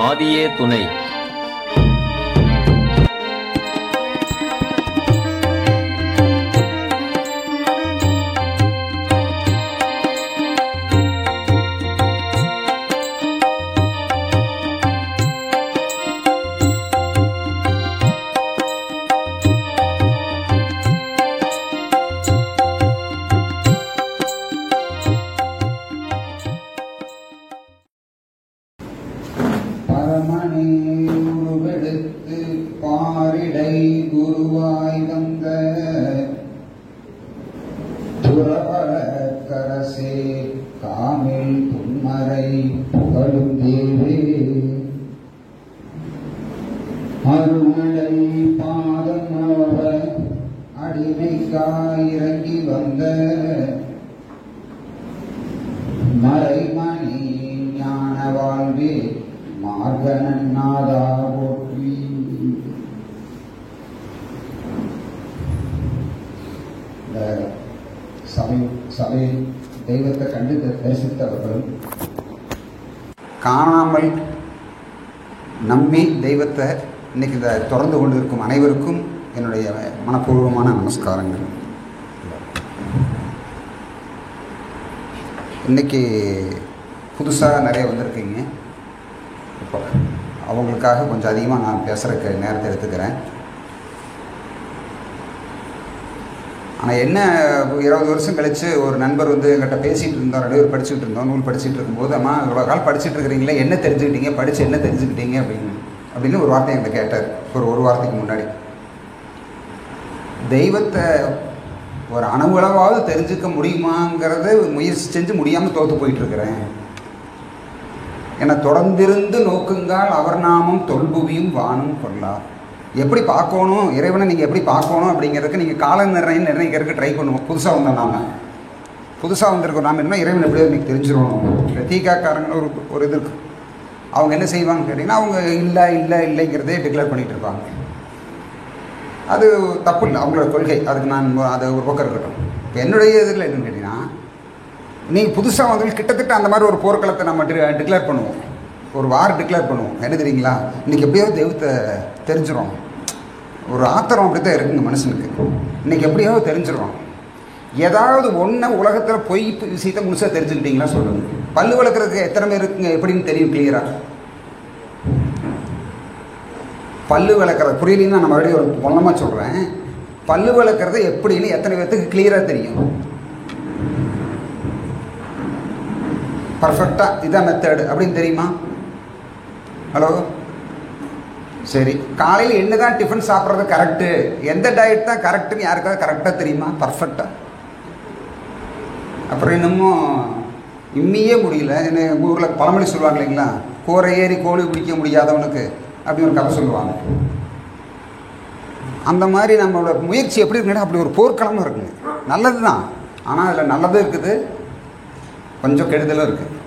ஆதியே துணை. பரமனே உருவெடுத்து பாரிடை குருவாய் வந்த துறவரக்கரசே காமில் புன்மறை புகழும் தேவே அருணடை பாதமோவ அடிமைக்காயிறங்கி வந்த மறைமணி ஞான வாழ்வே மார்கநாதா போற்றி. இந்த சபை தெய்வத்தை கண்டு தரிசித்தவர்களும் காணாமல் நம்பி தெய்வத்தை இன்னைக்கு இதை தொடர்ந்து கொண்டு இருக்கும் அனைவருக்கும் என்னுடைய மனப்பூர்வமான நமஸ்காரங்கள். இன்னைக்கு புதுசாக நிறைய வந்திருக்கீங்க. இப்போ அவங்களுக்காக கொஞ்சம் அதிகமாக நான் பேசுகிறக்கு நேரத்தை எடுத்துக்கிறேன். ஆனால் என்ன 20 வருஷம் கழித்து ஒரு நண்பர் வந்து எங்கிட்ட பேசிகிட்டு இருந்தோம், 2 பேர் படிச்சுட்டு இருந்தோம், நூல் படிச்சுட்டு இருக்கும்போது, அம்மா இவ்வளோ காலம் படிச்சுட்டு இருக்கிறீங்களே, என்ன தெரிஞ்சுக்கிட்டீங்க, படித்து என்ன தெரிஞ்சுக்கிட்டீங்க அப்படின்னு ஒரு வார்த்தை என்கிட்ட கேட்டார். ஒரு வாரத்துக்கு முன்னாடி தெய்வத்தை ஒரு அணுவளவாவது தெரிஞ்சுக்க முடியுமாங்கிறத முயற்சி செஞ்சு முடியாமல் தோற்று போயிட்டுருக்கிறேன். ஏன்னா தொடர்ந்திருந்து நோக்குங்கால் அவர் நாமம் தொல்புவியும் வானும் கொள்ளார். எப்படி பார்க்கணும் இறைவனை, நீங்கள் எப்படி பார்க்கணும் அப்படிங்கிறதுக்கு நீங்கள் கால நிர்ணயிக்கிறதுக்கு ட்ரை பண்ணுவோம். புதுசாக வந்தோம், புதுசாக வந்திருக்கோம் நாம் என்ன இறைவன் எப்படியோ இன்றைக்கி தெரிஞ்சிடணும். தீக்காக்காரங்க ஒரு இது இருக்குது. அவங்க என்ன செய்வாங்க கேட்டிங்கன்னா, அவங்க இல்லைங்கிறதே டிக்ளேர் பண்ணிகிட்டு இருப்பாங்க. அது தப்பு இல்லை, அவங்களோட கொள்கை. அதுக்கு நான் அது ஒரு பக்கம் இருக்கட்டும். இப்போ என்னுடைய இதில் என்னன்னு கேட்டிங்கன்னா, நீங்கள் புதுசாக வந்து கிட்டத்தட்ட அந்த மாதிரி ஒரு போர்க்களத்தை நம்ம டிக்ளேர் பண்ணுவோம், ஒரு வார் டிக்ளேர் பண்ணுவோம். என்ன தெரியுங்களா, இன்றைக்கி எப்படியாவது தெய்வத்தை தெரிஞ்சிடும். ஒரு ஆத்திரம் அப்படி தான் இருக்குங்க மனுஷனுக்கு. இன்றைக்கி எப்படியாவது தெரிஞ்சிடும். ஏதாவது ஒன்றை உலகத்தில் பொய் விஷயத்தை முழுசாக தெரிஞ்சுக்கிட்டீங்களா சொல்லுங்கள். பல்லு வளர்க்குறதுக்கு எத்தனை பேர் இருக்குங்க எப்படின்னு தெரியும் கிளியராக? பல்லு வளர்க்குறது புரியலன்னு நான் மறுபடியும் ஒரு பொண்ணமாக சொல்கிறேன். பல்லு வளர்க்குறது எப்படின்னு எத்தனை பேர்த்துக்கு கிளியராக தெரியும்? பர்ஃபெக்டாக இதான் மெத்தடு அப்படின்னு தெரியுமா? ஹலோ, சரி. காலையில் என்ன தான் டிஃபன் சாப்பிட்றது கரெக்டு, எந்த டயட் தான் கரெக்டுன்னு யாருக்காவது கரெக்டாக தெரியுமா? பர்ஃபெக்டாக. அப்புறம் இன்னமும் இம்மியே முடியல. என்ன ஊரில் பழமொழி சொல்லுவாங்க இல்லைங்களா, கூரை ஏறி கோழி பிடிக்க முடியாதவனுக்கு அப்படி ஒரு கதை சொல்லுவாங்க. அந்த மாதிரி நம்மளோட முயற்சி எப்படி இருக்குன்னா, அப்படி ஒரு போர்க்களமாக இருக்குங்க. நல்லது தான், ஆனால் அதில் நல்லதும் இருக்குது, கொஞ்சம் கெடுதலும் இருக்குது.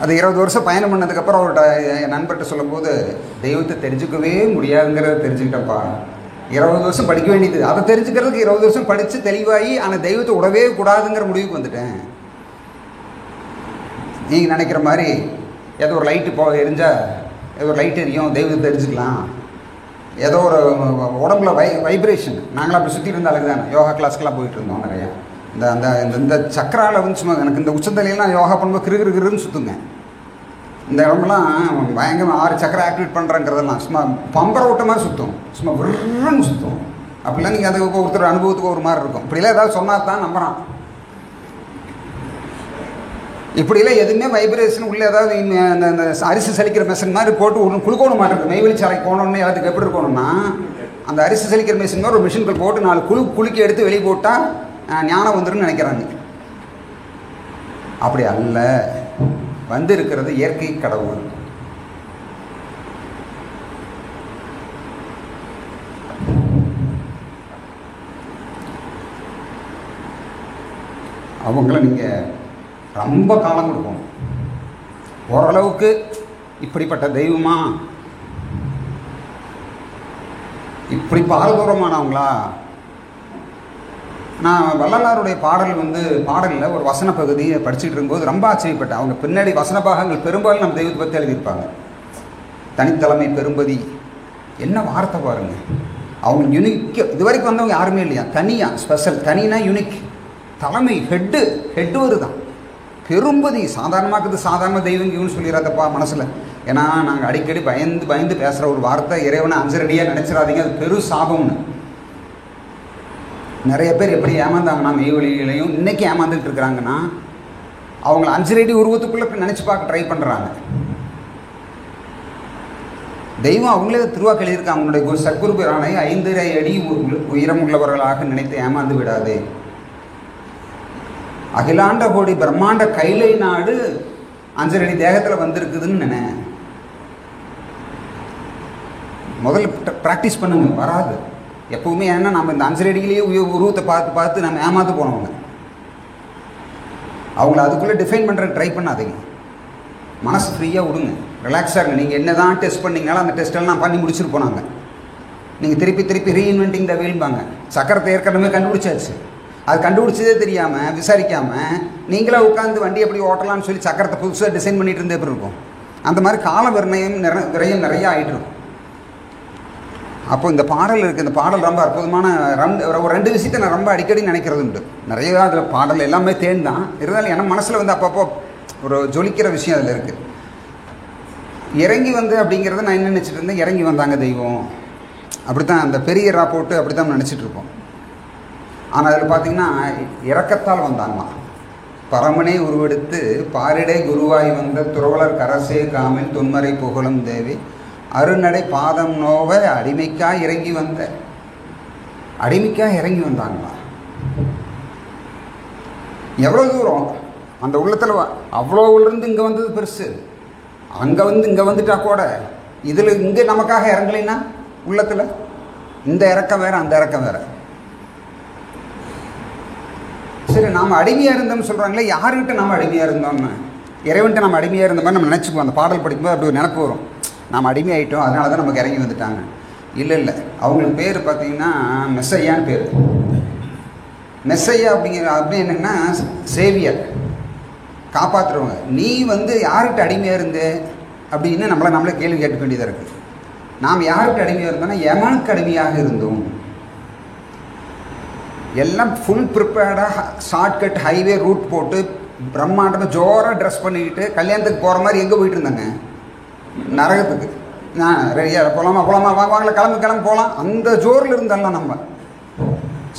அது 20 வருஷம் பயணம் பண்ணதுக்கப்புறம் அவர்கிட்ட என் நண்பர்கிட்ட சொல்லும்போது, தெய்வத்தை தெரிஞ்சுக்கவே முடியாதுங்கிறத தெரிஞ்சுக்கிட்டப்பா. 20 வருஷம் படிக்க வேண்டியது, அதை தெரிஞ்சுக்கிறதுக்கு 20 வருஷம் படித்து தெளிவாகி, ஆனால் தெய்வத்தை விடவே கூடாதுங்கிற முடிவுக்கு வந்துட்டேன். நீங்கள் நினைக்கிற மாதிரி ஏதோ ஒரு லைட்டு எரிஞ்சால் ஏதோ ஒரு லைட் எரியும், தெய்வத்தை தெரிஞ்சுக்கலாம். ஏதோ ஒரு உடம்புல வைப்ரேஷன். நாங்களாம் அப்படி சுற்றிட்டு இருந்த அளவுக்கு தானே யோகா கிளாஸ்க்கெலாம் போயிட்டு இருந்தோம் நிறையா. இந்த சக்கராவில் வந்து சும்மா எனக்கு இந்த உச்சந்தலையெல்லாம் யோகா பண்ணும்போது கிருகிருன்னு சுற்றுங்க. இந்த இடமெல்லாம் பயங்கரமாக 6 சக்கரை ஆக்டிவேட் பண்ணுறங்கிறதெல்லாம் சும்மா பம்பரை ஓட்ட மாதிரி சுற்றும், சும்மா விருன்னு சுற்றும். அப்படிலாம் நீங்கள் அது ஒருத்தர் அனுபவத்துக்கு ஒரு மாதிரி இருக்கும். இப்படிலாம் ஏதாவது சொன்னால் தான் நம்புகிறான். இப்படிலாம் எதுவுமே வைப்ரேஷன் உள்ளே ஏதாவது இந்த அரிசி சலிக்கிற மெஷின் மாதிரி போட்டு ஒன்று குளுக்கோணும் மாட்டிருக்கு. மெய்வெளி சாலைக்கு போனோன்னு எல்லாத்துக்கு எப்படி இருக்கணும்னா, அந்த அரிசி சலிக்கிற மெஷின் மாதிரி ஒரு மிஷின்கள் போட்டு 4 குலுக்கி எடுத்து வெளியே போட்டால் ஞானம் வந்துடும் நினைக்கிறாங்க. அப்படி அல்ல, வந்து இருக்கிறது இயற்கை கடவுள். அவங்கள நீங்கள் ரொம்ப காலம் கொடுக்கணும். ஓரளவுக்கு இப்படிப்பட்ட தெய்வமா, இப்படி பாரதூரமானவங்களா, நான் வள்ளலாருடைய பாடலில் ஒரு வசன பகுதியை படிச்சுட்டு இருக்கும்போது ரொம்ப ஆச்சரியப்பட்டேன். அவங்க பின்னாடி வசன பாகங்கள் பெரும்பாலும் நம்ம தெய்வத்தை பற்றி எழுதியிருப்பாங்க. தனித்தலைமை பெரும்பதி, என்ன வார்த்தை பாருங்க. அவங்க யுனிக், இது வரைக்கும் வந்தவங்க யாருமே இல்லையா, தனியாக ஸ்பெஷல், தனினா யுனிக், தலைமை ஹெட்டு வருதான். பெரும்பதி சாதாரணமாக்குது, சாதாரண தெய்வங்கன்னு சொல்லிடாதப்பா மனசில். ஏன்னா நாங்கள் அடிக்கடி பயந்து பேசுகிற ஒரு வார்த்தை, இறைவனை அஞ்சரடியாக நினச்சிடாதீங்க, அது பெரு சாபம்னு. நிறைய பேர் எப்படி ஏமாந்தாங்கன்னா மெய்வழிகளையும் இன்றைக்கி ஏமாந்துட்டு இருக்கிறாங்கன்னா, அவங்கள அஞ்சரடி உருவத்துக்குள்ளே நினச்சி பார்க்க ட்ரை பண்ணுறாங்க. தெய்வம் அவங்களே திருவாக்கு எழுதியிருக்காங்க, அவங்களுடைய சத்குரு பிரானை 5 அடி உயரம் உள்ளவர்களாக நினைத்து ஏமாந்து விடாதே. அகிலாண்ட கோடி பிரம்மாண்ட கைலை நாடு 5 அடி தேகத்தில் வந்திருக்குதுன்னு நினை. முதல்ல ப்ராக்டிஸ் பண்ணுங்க, வராது எப்பவுமே. ஏன்னா நம்ம இந்த 5 அடியிலேயே உருவத்தை பார்த்து நம்ம ஏமாந்து போனவங்க. அவங்கள அதுக்குள்ளே டிஃபைன் பண்ணுற ட்ரை பண்ணாதீங்க. மனசு ஃப்ரீயாக விடுங்க, ரிலாக்ஸாக இருங்க. நீங்கள் என்ன தான் டெஸ்ட் பண்ணிங்கனாலும் அந்த டெஸ்ட்டெல்லாம் நான் பண்ணி முடிச்சுட்டு போனாங்க. நீங்கள் திருப்பி ரீஇன்வென்டிங் த வீல்பாங்க. சக்கரத்தை ஏற்கனவே கண்டுபிடிச்சாச்சு. அது கண்டுபிடிச்சதே தெரியாமல் விசாரிக்காமல் நீங்களே உட்காந்து வண்டி எப்படி ஓட்டலாம்னு சொல்லி சக்கரத்தை புதுசாக டிசைன் பண்ணிட்டு இருந்தே எப்படி இருக்கும். அந்த மாதிரி கால விரயம் நிறையா ஆகிட்டு இருக்கும். அப்போ இந்த பாடல் இருக்குது. இந்த பாடல் ரொம்ப அற்புதமான ஒரு 2 விஷயத்தை நான் ரொம்ப அடிக்கடி நினைக்கிறது உண்டு. நிறையா அதில் பாடல் எல்லாமே தேன் இருந்தாலும் எனக்கு மனசில் அப்பப்போ ஒரு ஜொலிக்கிற விஷயம் அதில் இருக்குது. இறங்கி அப்படிங்கிறத நான் என்ன நினச்சிட்டு இருந்தேன், இறங்கி வந்தாங்க தெய்வம், அப்படி தான் அந்த பெரிய ரா போட்டு அப்படி தான் நினச்சிட்டு இருப்போம். ஆனால் அதில் பார்த்திங்கன்னா இறக்கத்தால் வந்தாங்களாம். பரமனே உருவெடுத்து பாரிடை குருவாய் வந்த துறவலர் கரசே காமில் தொன்மறை புகழும் தேவி அருநடை பாதம் நோவ அடிமைக்காக இறங்கி வந்தாங்களா. எவ்வளோ தூரம் அந்த உள்ளத்தில் அவ்வளோ உள்ளிருந்து இங்கே வந்தது பெருசு. அங்கே இங்கே வந்துட்டா கூட இதில் இங்கே நமக்காக இறங்கலைன்னா உள்ளத்தில் இந்த இறக்கம் வேறு அந்த இறக்கம் வேறு. சரி, நாம் அடிமையாக இருந்தோம்னு சொல்கிறாங்களே, யாருக்கிட்ட நாம் அடிமையாக இருந்தோம்னு, இறைவன்ட்டு நம்ம அடிமையாக இருந்த மாதிரி நம்ம நினச்சிக்குவோம். அந்த பாடல் படிக்கும்போது அப்படி ஒரு நினப்பு வரும், நாம் அடிமையாயிட்டோம், அதனால தான் நமக்கு இறங்கி வந்துட்டாங்க. இல்லை, அவங்களுக்கு பேர் பார்த்திங்கன்னா மெஸ்ஸையான்னு பேர். மெஸ்ஸையா அப்படி என்னென்னா சேவியர், காப்பாற்றுறவங்க. நீ யார்கிட்ட அடிமையாக இருந்தே அப்படின்னு நம்மளே கேள்வி கேட்க வேண்டியதாக இருக்குது. நாம் யாருக்கு அடிமையாக இருந்தோம்னா யமனுக்கு அடிமையாக இருந்தோம். எல்லாம் ஃபுல் ப்ரிப்பேர்டாக ஷார்ட்கட் ஹைவே ரூட் போட்டு பிரம்மாண்டமாக ஜோராக ட்ரெஸ் பண்ணிக்கிட்டு கல்யாணத்துக்கு போகிற மாதிரி எங்கே போயிட்டு இருந்தாங்க, நரகத்துக்கு. நான் ரெடியாக போகலாமா வாங்கல கிளம்பு போகலாம், அந்த ஜோரில் இருந்தாலும் நம்ம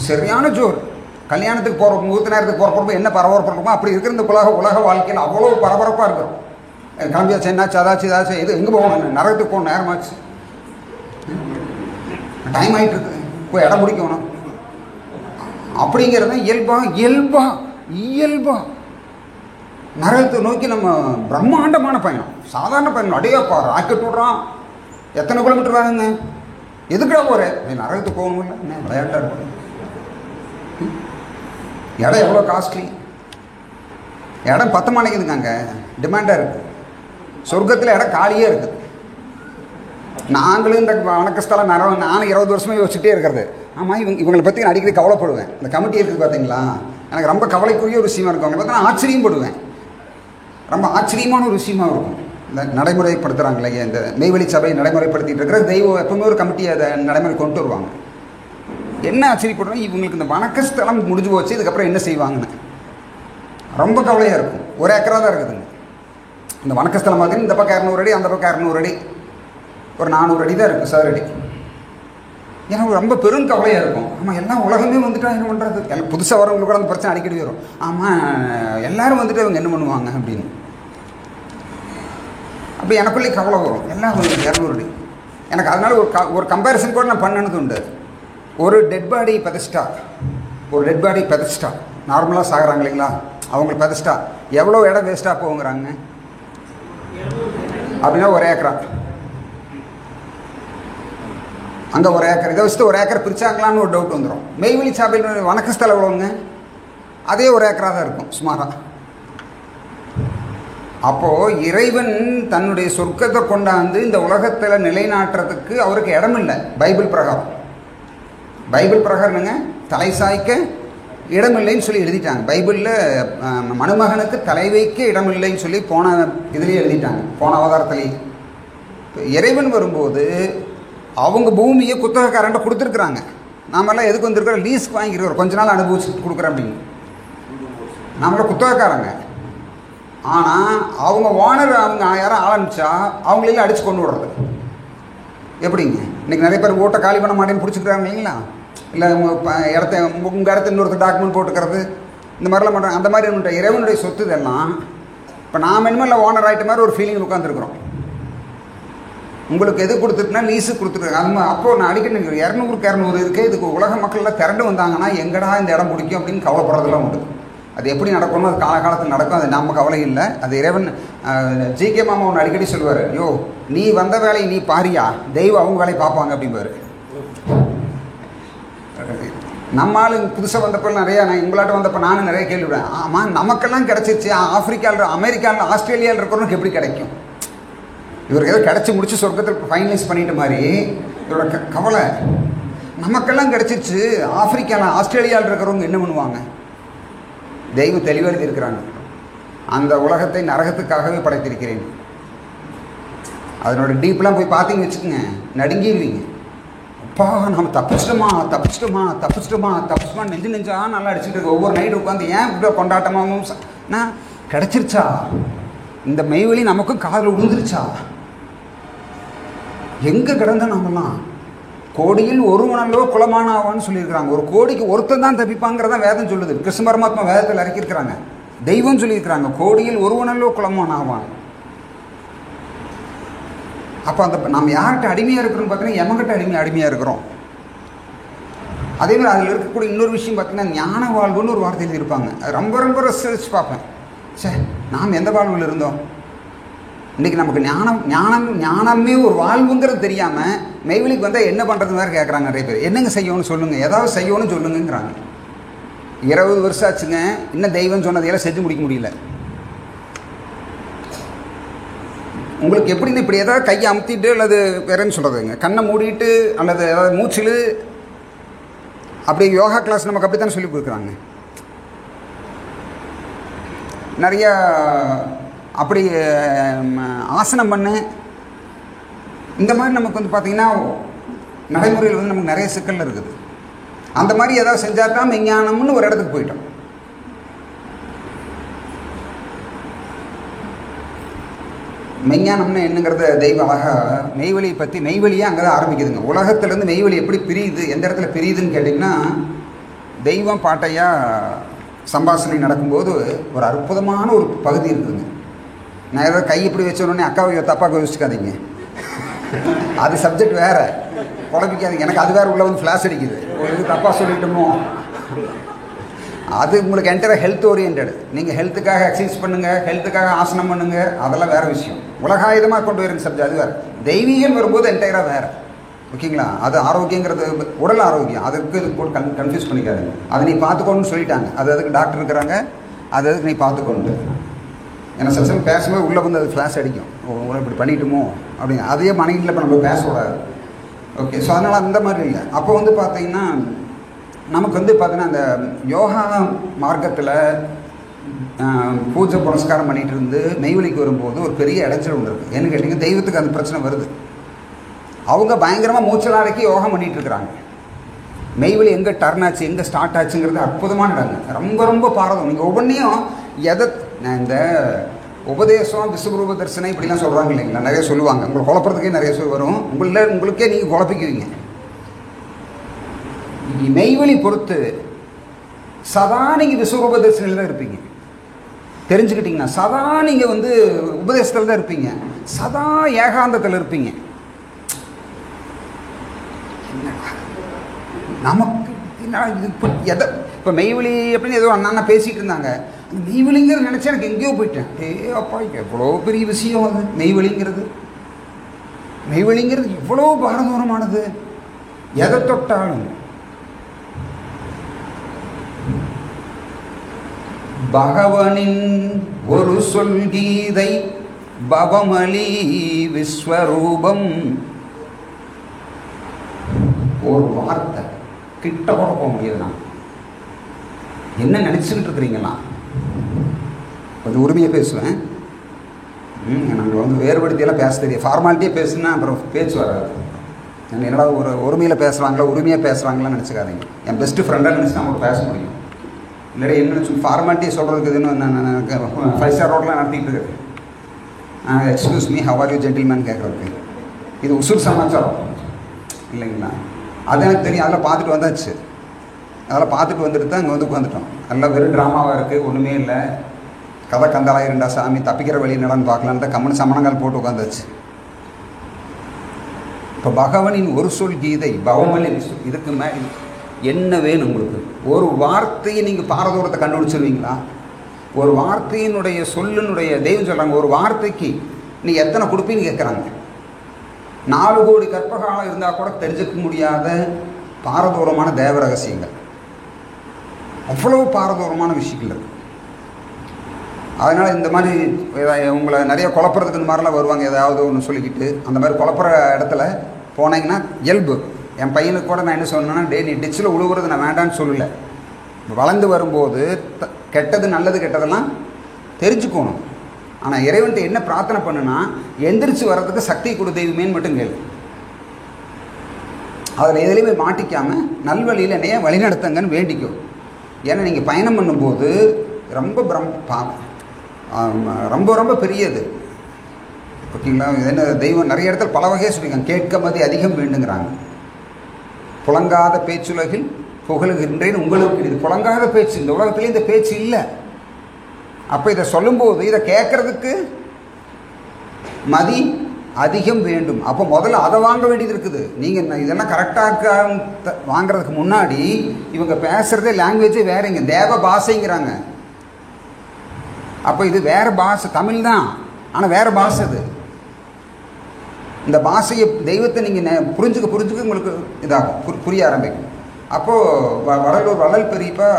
சரியான ஜோர். கல்யாணத்துக்கு போகிற முகூர்த்த நேரத்துக்கு போகிறப்ப என்ன பரபரப்பாக இருக்குமோ அப்படி இருக்கிற இந்த உலக வாழ்க்கையில் அவ்வளோ பரபரப்பாக இருக்கும். கிளம்பியாச்சு, என்னாச்சு, அதாச்சும் இது எங்கே போகணும், நரகத்துக்கு போகணும், நேரமாச்சு, டைம் ஆகிட்டு இருக்குது, போய் இடம் பிடிக்கணும். அப்படிங்கிறது இயல்பா நரகத்தை நோக்கி நம்ம பிரம்மாண்டமான பயணம், சாதாரண பயணம். அடையாப்பா ராக்கெட் விட்றான், எத்தனை கிலோமீட்டர் வாங்குங்க, எதுக்குடா போகிறேன், நரகத்துக்கு போகணும் இல்லை, என்ன விளையாட்டாக இருக்கும். இடம் எவ்வளோ காஸ்ட்லி, இடம் 10 மாட்டேங்குதுங்க, டிமாண்டாக இருக்குது. சொர்க்கத்தில் இடம் காலியே இருக்குது. நாங்களும் இந்த வணக்கஸ்தலம் நானும் 20 வருஷமாக யோசிச்சுட்டே இருக்கிறது. ஆமாம், இவங்களை பற்றி நான் அடிக்கடி கவலைப்படுவேன். இந்த கமிட்டி இருக்குது பார்த்தீங்களா, எனக்கு ரொம்ப கவலைக்குரிய ஒரு விஷயமா இருக்கும். அவங்களை பார்த்தா நான் ஆச்சரியப்படுவேன், ரொம்ப ஆச்சரியமான ஒரு விஷயமாக இருக்கும். இந்த நடைமுறைப்படுத்துகிறாங்களே, இந்த மெய்வழி சபை நடைமுறைப்படுத்திட்டு இருக்கிற தெய்வம் எப்பவுமே ஒரு கமிட்டியை அதை நடைமுறை கொண்டு வருவாங்க. என்ன ஆச்சரியப்படுறோம், இவங்களுக்கு இந்த வணக்கஸ்தலம் முடிஞ்சு போச்சு, இதுக்கப்புறம் என்ன செய்வாங்கன்னு ரொம்ப கவலையாக இருக்கும். ஒரு ஏக்கரா தான் இருக்குதுங்க இந்த வணக்கஸ்தலம். பார்த்தீங்கன்னா இந்த பக்கம் 200 அடி, அந்த பக்கம் 200 அடி, ஒரு 400 அடி தான் இருக்குது சதுரடி. எனக்கு ரொம்ப பெரும் கவலையாக இருக்கும். ஆமாம், எல்லாம் உலகமே வந்துட்டா என்ன பண்ணுறது, எல்லாம் புதுசாக வரவங்களுக்கு கூட அந்த பிரச்சனை அடிக்கடி வரும். ஆமாம், எல்லோரும் வந்துட்டு அவங்க என்ன பண்ணுவாங்க அப்படின்னு. அப்படி எனக்குள்ளே கவலை வரும். எல்லாம் 200 அடி. எனக்கு அதனால் ஒரு கம்பேரிசன் கூட நான் பண்ணது உண்டு. ஒரு டெட் பாடி பெதஸ்டா நார்மலாக சாகிறாங்க இல்லைங்களா, அவங்களுக்கு பெதஸ்டா எவ்வளோ இடம் வேஸ்ட்டாக போகுங்கிறாங்க அப்படின்னா 1 ஏக்கரா, அங்கே 1 ஏக்கர், இதை வச்சுட்டு 1 ஏக்கர் பிரிச்சாங்களான்னு ஒரு டவுட் வந்துடும். மெய்வழி சாப்பில் வணக்கஸ்தலம் எவ்வளோங்க, அதே 1 ஏக்கராக தான் இருக்கும் சுமாராக. அப்போது இறைவன் தன்னுடைய சொர்க்கத்தை கொண்டாந்து இந்த உலகத்தில் நிலைநாட்டுறதுக்கு அவருக்கு இடம் இல்லை. பைபிள் பிரகாரம் என்னங்க, தலை சாய்க்க இடமில்லைன்னு சொல்லி எழுதிட்டாங்க. பைபிளில் மணமகனுக்கு தலை வைக்க இடமில்லைன்னு சொல்லி போன இதுலேயே எழுதிட்டாங்க, போன அவதாரத்திலேயே. இறைவன் வரும்போது அவங்க பூமியை குத்தகைக்காரன்ட்ட கொடுத்துருக்குறாங்க. நாமெல்லாம் எதுக்கு வந்திருக்கிறோம்? லீஸ்க்கு வாங்கிக்கிறோம், கொஞ்ச நாள் அனுபவிச்சுட்டு கொடுக்குறோம் அப்படின்னு. நம்மளாம் குத்தகைக்காரங்க. ஆனால் அவங்க ஓனர் அவங்க யாரும் ஆரம்பித்தா அவங்களெல்லாம் அடித்து கொண்டு விடுறது எப்படிங்க? இன்றைக்கி நிறைய பேர் ஓட்டை காலி பண்ண மாட்டேன்னு பிடிச்சிக்கிறாங்க இல்லைங்களா? இல்லை உங்கள் இடத்த இன்னொருத்தர் டாக்குமெண்ட் போட்டுக்கிறது, இந்த மாதிரிலாம் பண்ணுறாங்க. அந்த மாதிரி என்னுடைய இறைவனுடைய சொத்து இதெல்லாம். இப்போ நாம் என்னமோ இல்லை ஓனர் ஆகிட்ட மாதிரி ஒரு ஃபீலிங் உட்காந்துருக்குறோம். உங்களுக்கு எது கொடுத்துட்டுனா லீஸு கொடுத்துருக்காங்க. அது அப்போது நான் அடிக்கடி 200க்கு 200 இருக்குது, இதுக்கு உலக மக்கள்லாம் திரண்டு வந்தாங்கன்னா எங்கடா இந்த இடம் பிடிக்கும் அப்படின்னு கவலைப்படுறதுலாம் உண்டு. அது எப்படி நடக்கணும், அது காலகாலத்தில் நடக்கும், அது நம்ம கவலை இல்லை. அது இறைவன். ஜிகே மாமா ஒன்று அடிக்கடி சொல்லுவார், யோ நீ வந்த வேலையை நீ பாரியா, தெய்வம் அவங்க வேலையை பார்ப்பாங்க அப்படிம்பாரு. நம்ம ஆளு புதுசாக வந்தப்போ நிறையா, நான் உங்களாட்ட வந்தப்போ நானும் நிறைய கேள்விப்பேன். ஆமாம் நமக்கெல்லாம் கிடச்சிருச்சு, ஆப்பிரிக்காவில் அமெரிக்காவில் ஆஸ்திரேலியாவில் இருக்கிறவனுக்கு எப்படி கிடைக்கும்? இவருக்கு ஏதோ கிடச்சி முடிச்சு சொர்க்கத்தில் ஃபைனலைஸ் பண்ணிட்ட மாதிரி இவரோட கவலை. நமக்கெல்லாம் கிடச்சிருச்சு, ஆப்பிரிக்காவில் ஆஸ்திரேலியாவில் இருக்கிறவங்க என்ன பண்ணுவாங்க? தெய்வம் தெளிவாக எழுதியிருக்கிறாங்க, அந்த உலகத்தை நரகத்துக்காகவே படைத்திருக்கிறேன். அதனோட டீப்லாம் போய் பார்த்தீங்கன்னு வச்சுக்கோங்க, நடுங்கிடுவீங்க. அப்பா நம்ம தப்பிச்சிட்டோமா நெஞ்சா நல்லா அடிச்சுட்டு இருக்கு. ஒவ்வொரு நைட்டு உட்காந்து ஏன் இப்படி கொண்டாட்டமாகவும் நான் கிடச்சிருச்சா, இந்த மெய்வெளி நமக்கும் காதில் விழுந்துருச்சா, எங்கே கிடந்த நம்மலாம்? கோடியில் ஒருவனல்லோ குலமான ஆவான்னு சொல்லியிருக்கிறாங்க. ஒரு கோடிக்கு ஒருத்தன் தான் தப்பிப்பாங்கிறதான் வேதம் சொல்லுது. கிருஷ்ண பரமாத்மா வேதத்தில் இறக்கியிருக்கிறாங்க, தெய்வம் சொல்லியிருக்கிறாங்க, கோடியில் ஒருவனல்லோ குலமான ஆவான். அப்போ அந்த நம்ம யார்கிட்ட அடிமையாக இருக்கிறோம்னு பார்த்தீங்கன்னா எமங்கிட்ட அடிமையாக இருக்கிறோம். அதே மாதிரி அதில் இருக்கக்கூடிய இன்னொரு விஷயம் பார்த்தீங்கன்னா ஞான வாழ்வுன்னு ஒரு வார்த்தை எழுதியிருப்பாங்க. அது ரொம்ப ரொம்ப ரசிச்சு பார்ப்பேன். சரி, நாம் எந்த வாழ்வில் இருந்தோம்? இன்றைக்கி நமக்கு ஞானமே ஒரு வாழ்வுங்கிறது தெரியாமல் மெய்வெளிக்கு வந்தால் என்ன பண்ணுறது வேறு கேட்குறாங்க நிறைய பேர். என்னங்க செய்யணும்னு சொல்லுங்கள், ஏதாவது செய்யணும்னு சொல்லுங்கிறாங்க. 20 வருஷம் ஆச்சுங்க, இன்னும் தெய்வம் சொன்னதையெல்லாம் செஞ்சு முடிக்க முடியல. உங்களுக்கு எப்படின்னு இப்படி ஏதாவது கையை அமுத்திட்டு அல்லது வேறேன்னு சொல்கிறதுங்க, கண்ணை மூடிட்டு அல்லது ஏதாவது மூச்சில் அப்படி யோகா கிளாஸ் நமக்கு அப்படி தானே சொல்லி கொடுக்குறாங்க. நிறையா அப்படி ஆசனம் பண்ணு, இந்த மாதிரி நமக்கு வந்து பார்த்திங்கன்னா நடைமுறையில் வந்து நமக்கு நிறைய சிக்கல் இருக்குது. அந்த மாதிரி ஏதாவது செஞ்சால் தான் மெஞ்ஞானம்னு ஒரு இடத்துக்கு போயிட்டோம். மெய்ஞானம்னு என்னங்கிறத தெய்வம் அழகாக மெய்வெளியை பற்றி, மெய்வெளியே அங்கே தான் ஆரம்பிக்குதுங்க. உலகத்துலேருந்து மெய்வெளி எப்படி பிரியுது, எந்த இடத்துல பிரியுதுன்னு கேட்டிங்கன்னா, தெய்வம் பாட்டையாக சம்பாஷணை நடக்கும்போது ஒரு அற்புதமான ஒரு பகுதி இருக்குதுங்க. நான் ஏதாவது கை இப்படி வச்சோடனே அக்காவை தப்பாக யோசிச்சுக்காதீங்க, அது சப்ஜெக்ட் வேறு, குழப்பிக்காதீங்க. எனக்கு அது வேறு உள்ள வந்து ஃப்ளாஷ் அடிக்குது, ஒரு இது தப்பாக சொல்லிட்டோமோ. அது உங்களுக்கு என்டையராக ஹெல்த் ஓரியன்ட். நீங்கள் ஹெல்த்துக்காக எக்ஸசைஸ் பண்ணுங்கள், ஹெல்த்துக்காக ஆசனம் பண்ணுங்கள், அதெல்லாம் வேறு விஷயம். உலகாயுதமாக கொண்டு வருங்க சப்ஜெக்ட், அது வேறு. தெய்வீகம் வரும்போது என்டையராக வேறு, ஓகேங்களா? அது ஆரோக்கியங்கிறது உடல் ஆரோக்கியம், அதுக்கு இது போட்டு கன்ஃபியூஸ் பண்ணிக்காதுங்க. அதை நீ பார்த்துக்கணுன்னு சொல்லிட்டாங்க, அது அதுக்கு டாக்டர் இருக்கிறாங்க, அது அதுக்கு நீ பார்த்துக்கொண்டு. ஏன்னா சில சமயம் பேசும்போது உள்ளே வந்து அது ஃப்ளாஷ் அடிக்கும், இப்படி பண்ணிட்டோமோ அப்படின்னு. அதையே மனைவியில் இப்போ நம்ம பேசக்கூடாது, ஓகே? ஸோ அதனால் அந்த மாதிரி இல்லை. அப்போ வந்து பார்த்திங்கன்னா நமக்கு வந்து பார்த்திங்கன்னா அந்த யோகா மார்க்கத்தில் பூஜை புனஸ்காரம் பண்ணிகிட்டு இருந்து மெய்வெளிக்கு வரும்போது ஒரு பெரிய இடைச்சல் ஒன்று இருக்குது. என்ன கேட்டிங்கன்னா, தெய்வத்துக்கு அந்த பிரச்சனை வருது. அவங்க பயங்கரமாக மூச்சல் அடக்கி யோகம் பண்ணிகிட்டு இருக்கிறாங்க. மெய்வெளி எங்கே டர்ன் ஆச்சு, எங்கே ஸ்டார்ட் ஆச்சுங்கிறது அற்புதமான இடங்க, ரொம்ப ரொம்ப பாரதம். நீங்கள் ஒவ்வொன்றையும் நான் இந்த உபதேசம் விஸ்வரூப தரிசனம் இப்படிலாம் சொல்கிறாங்க இல்லைங்களா, நிறைய சொல்லுவாங்க. உங்களை குழப்பறதுக்கே நிறைய வரும், உங்களுக்கே நீங்கள் குழப்பிக்குவீங்க. மெய்வெளி பொறுத்து சதா நீங்கள் விஸ்வரூப தரிசனில் தான் இருப்பீங்க. தெரிஞ்சுக்கிட்டிங்கன்னா சதா நீங்கள் வந்து உபதேசத்தில் தான் இருப்பீங்க, சதா ஏகாந்தத்தில் இருப்பீங்க. நமக்கு இப்போ மெய்வெளி அப்படின்னு ஏதோ அண்ணா பேசிகிட்டு இருந்தாங்க. அந்த மெய்வெளிங்கிறது நினச்சா எனக்கு எங்கேயோ போயிட்டேன். அப்பா எவ்வளோ பெரிய விஷயம் அது மெய்வெளிங்கிறது. மெய்வெளிங்கிறது எவ்வளோ பாரதூரமானது, எதை தொட்டாலும். பகவனின் ஒரு சொல் கீதை பவமலி விஸ்வரூபம். ஒரு வார்த்தை கிட்ட கூட போக முடியாது. நான் என்ன நினச்சிக்கிட்டு இருக்கிறீங்களா? கொஞ்சம் உரிமையாக பேசுவேன். நாங்கள் வந்து வேறுபடுத்தியெல்லாம் பேச தெரியும். ஃபார்மாலிட்டியே பேசுனா அப்புறம் பேச்சு வராது. என்னடா ஒரு உரிமையில் பேசுகிறாங்களா, உரிமையாக பேசுகிறாங்களான்னு நினச்சிக்காதீங்க. என் பெஸ்ட்டு ஃப்ரெண்டாக நினச்சி நம்ம பேச முடியும். இல்லைடா என்ன சொல்லி ஃபார்மாலிட்டியை சொல்கிறதுக்கு இதுன்னு நான் 5 ஸ்டார் ரோட்லாம் நடத்திட்டு இருக்கேன். Excuse me, how are you gentleman கேட்குறதுக்கு இது உசூல் சமாச்சாரம் இல்லைங்களா? அது எனக்கு தெரியும். அதெல்லாம் பார்த்துட்டு வந்தாச்சு. அதெல்லாம் பார்த்துட்டு வந்துட்டு தான் இங்கே வந்து உட்காந்துட்டோம். எல்லாம் வெறும் ட்ராமாவாக இருக்குது, ஒன்றுமே இல்லை. கதை கந்தாலாக இருந்தா சாமி, தப்பிக்கிற வழி என்னடான்னு பார்க்கலான்னு தான் கம்மனு சமணங்கால் போட்டு உட்காந்தாச்சு. இப்போ பகவனின் ஒரு சொல் கீதை பவமல் இதுக்கு என்ன வேணும் உங்களுக்கு? ஒரு வார்த்தையை நீங்கள் பாரதூரத்தை கண்டுபிடிச்சிருவீங்களா? ஒரு வார்த்தையினுடைய சொல்லினுடைய தெய்வம் சொல்கிறாங்க, ஒரு வார்த்தைக்கு நீங்கள் எத்தனை கொடுப்பீன்னு கேட்குறாங்க. 4 கோடி கற்பகாலம் இருந்தால் கூட தெரிஞ்சுக்க முடியாத பாரதூரமான தேவ ரகசியங்கள், அவ்வளோ பாரதூரமான விஷயங்கள் இருக்குது. அதனால் இந்த மாதிரி உங்களை நிறைய குழப்பறதுக்கு இந்த மாதிரிலாம் வருவாங்க. ஏதாவது ஒன்று சொல்லிக்கிட்டு அந்த மாதிரி குழப்புற இடத்துல போனீங்கன்னா இயல்பு. என் பையனுக்கு கூட நான் என்ன சொன்னேன்னா, டே நீ டிச்சில் உழுவுறது நான் வேண்டான்னு சொல்லலை. வளர்ந்து வரும்போது கெட்டது நல்லது கெட்டதெல்லாம் தெரிஞ்சுக்கணும். ஆனால் இறைவன்ட்டு என்ன பிரார்த்தனை பண்ணுன்னா, எந்திரிச்சு வர்றதுக்கு சக்தி கொடு தெய்வமேன்னு மட்டும் கேளு. அதில் எதுலேயுமே மாட்டிக்காமல் நல்வழியில் என்னைய வழிநடத்துங்கன்னு வேண்டிக்கும். ஏன்னா நீங்கள் பயணம் பண்ணும்போது ரொம்ப ரொம்ப பெரியது. ஓகேங்களா? என்ன தெய்வம் நிறைய இடத்துல பல வகையாக சொல்லியிருக்காங்க. கேட்க மதி அதிகம் வேண்டுங்கிறாங்க. புழங்காத பேச்சுலகில் புகழுகின்றேன் உங்களுக்கு. இது புழங்காத பேச்சு. இந்த உலகத்துலேயும் இந்த பேச்சு இல்லை. அப்போ இதை சொல்லும்போது இதை கேட்கறதுக்கு மதி அதிகம் வேண்டும். அப்போ முதல்ல அதை வாங்க வேண்டியது இருக்குது. நீங்கள் இதெல்லாம் கரெக்டாக வாங்கிறதுக்கு முன்னாடி இவங்க பேசுகிறதே லாங்குவேஜே வேறுங்க, தேவ பாஷைங்கிறாங்க. அப்போ இது வேறு பாஷை, தமிழ் தான், ஆனால் வேறு பாஷை. இது இந்த பாஷையை தெய்வத்தை நீங்கள் புரிஞ்சுக்க உங்களுக்கு இதாகும், புரிய ஆரம்பிக்கும். அப்போது வள்ளல் பெரியப்பா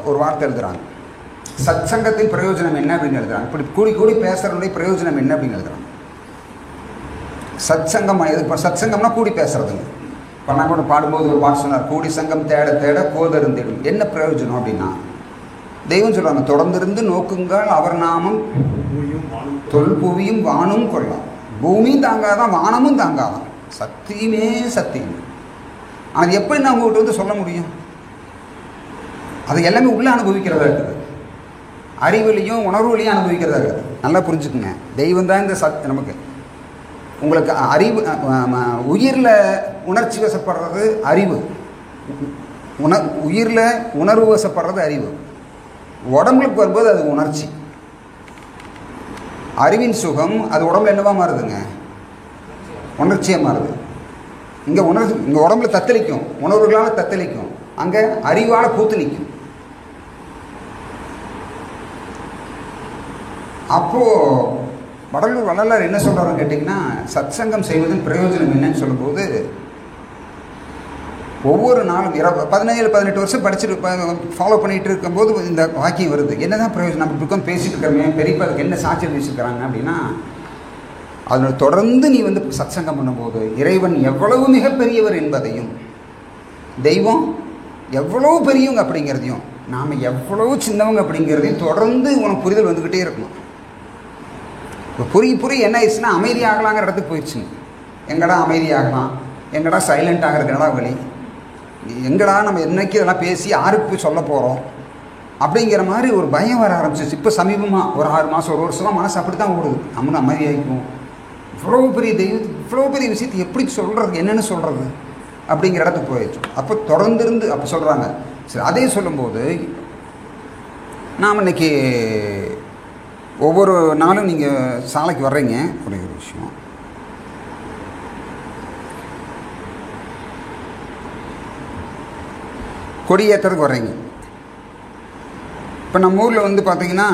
ஒரு வார்த்தை எழுதுகிறாங்க, சத் சங்கத்தின் பிரயோஜனம் என்ன அப்படின்னு எழுதுறாங்க. இப்படி கூடி கூடி பேசுறதுடைய பிரயோஜனம் என்ன அப்படின்னு எழுதுறாங்க. சத் சங்கம் இப்போ சத் சங்கம்னா கூடி பேசுறதுங்க. இப்போ நான் கூட பாடும்போது ஒரு பாட்டு சொன்னார், கூடி சங்கம் தேட தேட கோதருந்திடும். என்ன பிரயோஜனம் அப்படின்னா, தெய்வம் சொல்கிறாங்க, தொடர்ந்திருந்து நோக்குங்கள் அவர் நாமம் தொல்புவியும் வானும் கொள்ளலாம். பூமியும் தாங்காதான், வானமும் தாங்காதான். சத்தியமே சத்தியம். அது எப்படி நான் உங்கள்கிட்ட வந்து சொல்ல முடியும்? அது எல்லாமே உள்ளே அனுபவிக்கிறதா இருக்குது. அறிவுலையும் உணர்வுலையும் அனுபவிக்கிறதா இருக்குது. நல்லா புரிஞ்சுக்குங்க. தெய்வம் தான் இந்த நமக்கு உங்களுக்கு அறிவு. உயிரில் உணர்ச்சி வசப்படுறது அறிவு, உயிரில் உணர்வு வசப்படுறது அறிவு. உடம்புக்கு வரும்போது அது உணர்ச்சி. அறிவின் சுகம் அது உடம்புல என்னவா மாறுதுங்க? உணர்ச்சியாக மாறுது. இங்கே இங்கே உடம்புல தத்தளிக்கும், உணர்வுகளால் தத்தளிக்கும். அங்கே அறிவால் பூத்து நிற்கும். அப்போது வள்ளலார் என்ன சொல்கிறாருன்னு கேட்டிங்கன்னா, சத் சங்கம் செய்வதன் பிரயோஜனம் என்னன்னு சொல்லும்போது, ஒவ்வொரு நாளும் 17-18 வருஷம் படிச்சுட்டு ஃபாலோ பண்ணிகிட்டு இருக்கும்போது இந்த வாக்கியம் வருது. என்ன தான் பிரயோஜனம்? நம்ம இப்படி பேசிகிட்டு இருக்கிறோமே, பெரியப்பா அதுக்கு என்ன சாட்சியம் பேசியிருக்கிறாங்க அப்படின்னா, அதோட தொடர்ந்து நீ வந்து சத்சங்கம் பண்ணும்போது இறைவன் எவ்வளவு மிகப்பெரியவர் என்பதையும், தெய்வம் எவ்வளோ பெரியவங்க அப்படிங்கிறதையும், நாம் எவ்வளவு சின்னவங்க அப்படிங்கிறதையும் தொடர்ந்து உனக்கு புரிதல் வந்துக்கிட்டே இருக்கணும். இப்போ புரிய என்ன ஆயிடுச்சுன்னா, அமைதியாகலாங்கிற இடத்துக்கு போயிடுச்சுங்க. எங்கடா அமைதியாகலாம், எங்கடா சைலண்ட் ஆகிறதுக்கு என்னடா வழி, எங்கடா நம்ம என்னைக்கு இதெல்லாம் பேசி யாருக்கு சொல்ல போகிறோம் அப்படிங்கிற மாதிரி ஒரு பயம் வர ஆரம்பிச்சிச்சு. இப்போ சமீபமாக ஒரு 6 மாதம் 1 வருஷமாக மனசு அப்படி தான் ஓடுது. நம்மளும் அமைதியாகிக்கும், இவ்வளோ பெரிய தெய்வத்துக்கு இவ்வளோ பெரிய விஷயத்தை எப்படி சொல்கிறது, என்னென்னு சொல்கிறது அப்படிங்கிற இடத்துக்கு போயிடுச்சு. அப்போ தொடர்ந்துருந்து அப்போ சொல்கிறாங்க. சரி, அதே சொல்லும்போது நாம் இன்றைக்கி ஒவ்வொரு நாளும் நீங்கள் சாலைக்கு வர்றீங்க, ஒரு விஷயம் கொடியேற்றத்துக்கு வர்றீங்க. இப்போ நம்ம ஊரில் வந்து பார்த்திங்கன்னா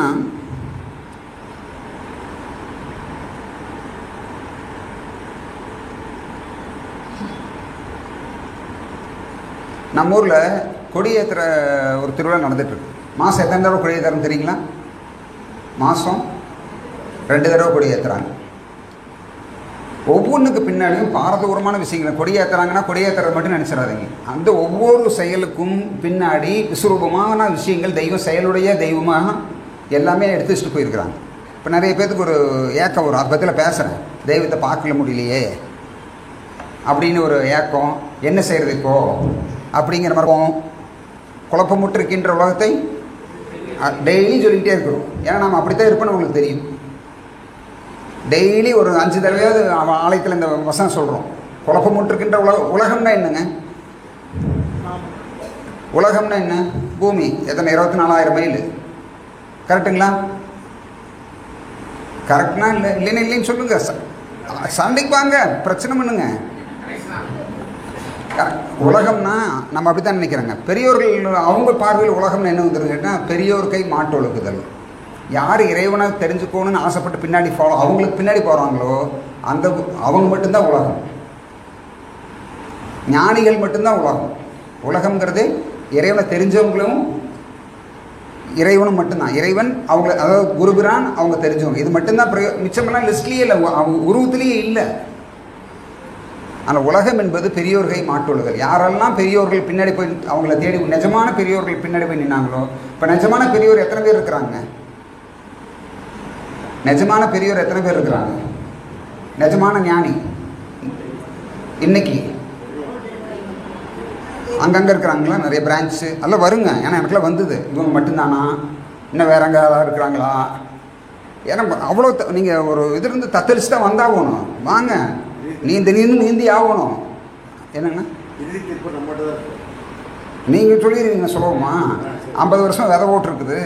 நம்ம ஊரில் கொடியேற்றுற ஒரு திருவிழா நடந்துகிட்ருக்கு. மாதம் எத்தனை தடவை கொடியேற்றுறன்னு தெரியுங்களா? மாதம் 2 தடவை கொடியேற்றுறாங்க. ஒவ்வொன்றுக்கு பின்னாடியும் பாரதூரமான விஷயங்களை கொடியேற்றுறாங்கன்னா கொடியேற்றுறது மட்டும் நினச்சிடாதீங்க. அந்த ஒவ்வொரு செயலுக்கும் பின்னாடி விஸ்வரூபமான விஷயங்கள் தெய்வம் செயலுடைய தெய்வமாக எல்லாமே எடுத்து வச்சுட்டு போயிருக்கிறாங்க. இப்போ நிறைய பேர்த்துக்கு ஒரு ஏக்கம் வரும், அதை பற்றியில் பேசுகிறேன், தெய்வத்தை பார்க்கல முடியலையே அப்படின்னு ஒரு ஏக்கம். என்ன செய்கிறது இப்போது அப்படிங்கிற மாதிரி குழப்பமுற்று இருக்கின்ற உலகத்தை டெய்லி சொல்லிக்கிட்டே இருக்கிறோம். ஏன்னா நம்ம அப்படித்தான் இருப்போம்னு உங்களுக்கு தெரியும். டெய்லி ஒரு 5 தடவையாவது ஆலயத்தில் இந்த வசனம் சொல்கிறோம். குழப்பமுற்றிருக்கின்ற உலகம்னா என்னங்க? உலகம்னா என்ன? பூமி. எத்தனை? 24,000 மைல். கரெக்டுங்களா? கரெக்ட்னா இல்லை இல்லைன்னு சொல்லுங்கள். சண்டைக்கு வாங்க, பிரச்சனை பண்ணுங்க. உலகம்னா நம்ம அப்படி தான் நினைக்கிறோங்க. பெரியோர்கள் அவங்க பார்வையில் உலகம்னு என்ன வந்துருன்னு கேட்டால், பெரியோர் கை மாட்டு ஒழுக்குதல். யார் இறைவனை தெரிஞ்சுக்கணும்னு ஆசைப்பட்டு பின்னாடி அவங்களுக்கு பின்னாடி போகிறாங்களோ அவங்க மட்டும்தான் உலகம். ஞானிகள் மட்டும்தான் உலகம். உலகம்ங்கிறது இறைவனை தெரிஞ்சவங்களும் இறைவனும் மட்டும்தான். இறைவன் அவங்க, அதாவது குருபிரான் அவங்க தெரிஞ்சவங்க, இது மட்டும்தான். மிச்சமெல்லாம் லிஸ்ட்லேயே இல்லை, உருவத்திலேயே இல்லை. ஆனால் உலகம் என்பது பெரியோர்கை மாட்டுழுதல். யாரெல்லாம் பெரியோர்கள் பின்னாடி போய் அவங்கள தேடி நிஜமான பெரியோர்கள் பின்னாடி போய் நின்னாங்களோ, இப்போ நிஜமான பெரியோர் எத்தனை பேர் இருக்கிறாங்க? நிஜமான பெரியோர் எத்தனை பேர் இருக்கிறாங்க? நிஜமான ஞானி இன்னைக்கு அங்கங்கே இருக்கிறாங்களா? நிறைய பிரான்ச்சு எல்லாம் வருங்க. ஏன்னா எனக்குலாம் வந்தது, இவங்க மட்டும்தானா, இன்னும் வேற எங்கே இருக்கிறாங்களா? ஏன்னா அவ்வளோ நீங்கள் ஒரு இதிலிருந்து தத்தளிச்சு தான் வந்தாகணும். வாங்க, நீந்தி ஆகணும். என்னங்கண்ணா நீங்கள் சொல்லிடுவீங்க சுலபமா? 50 வருஷம் விதை ஓட்டுருக்குது.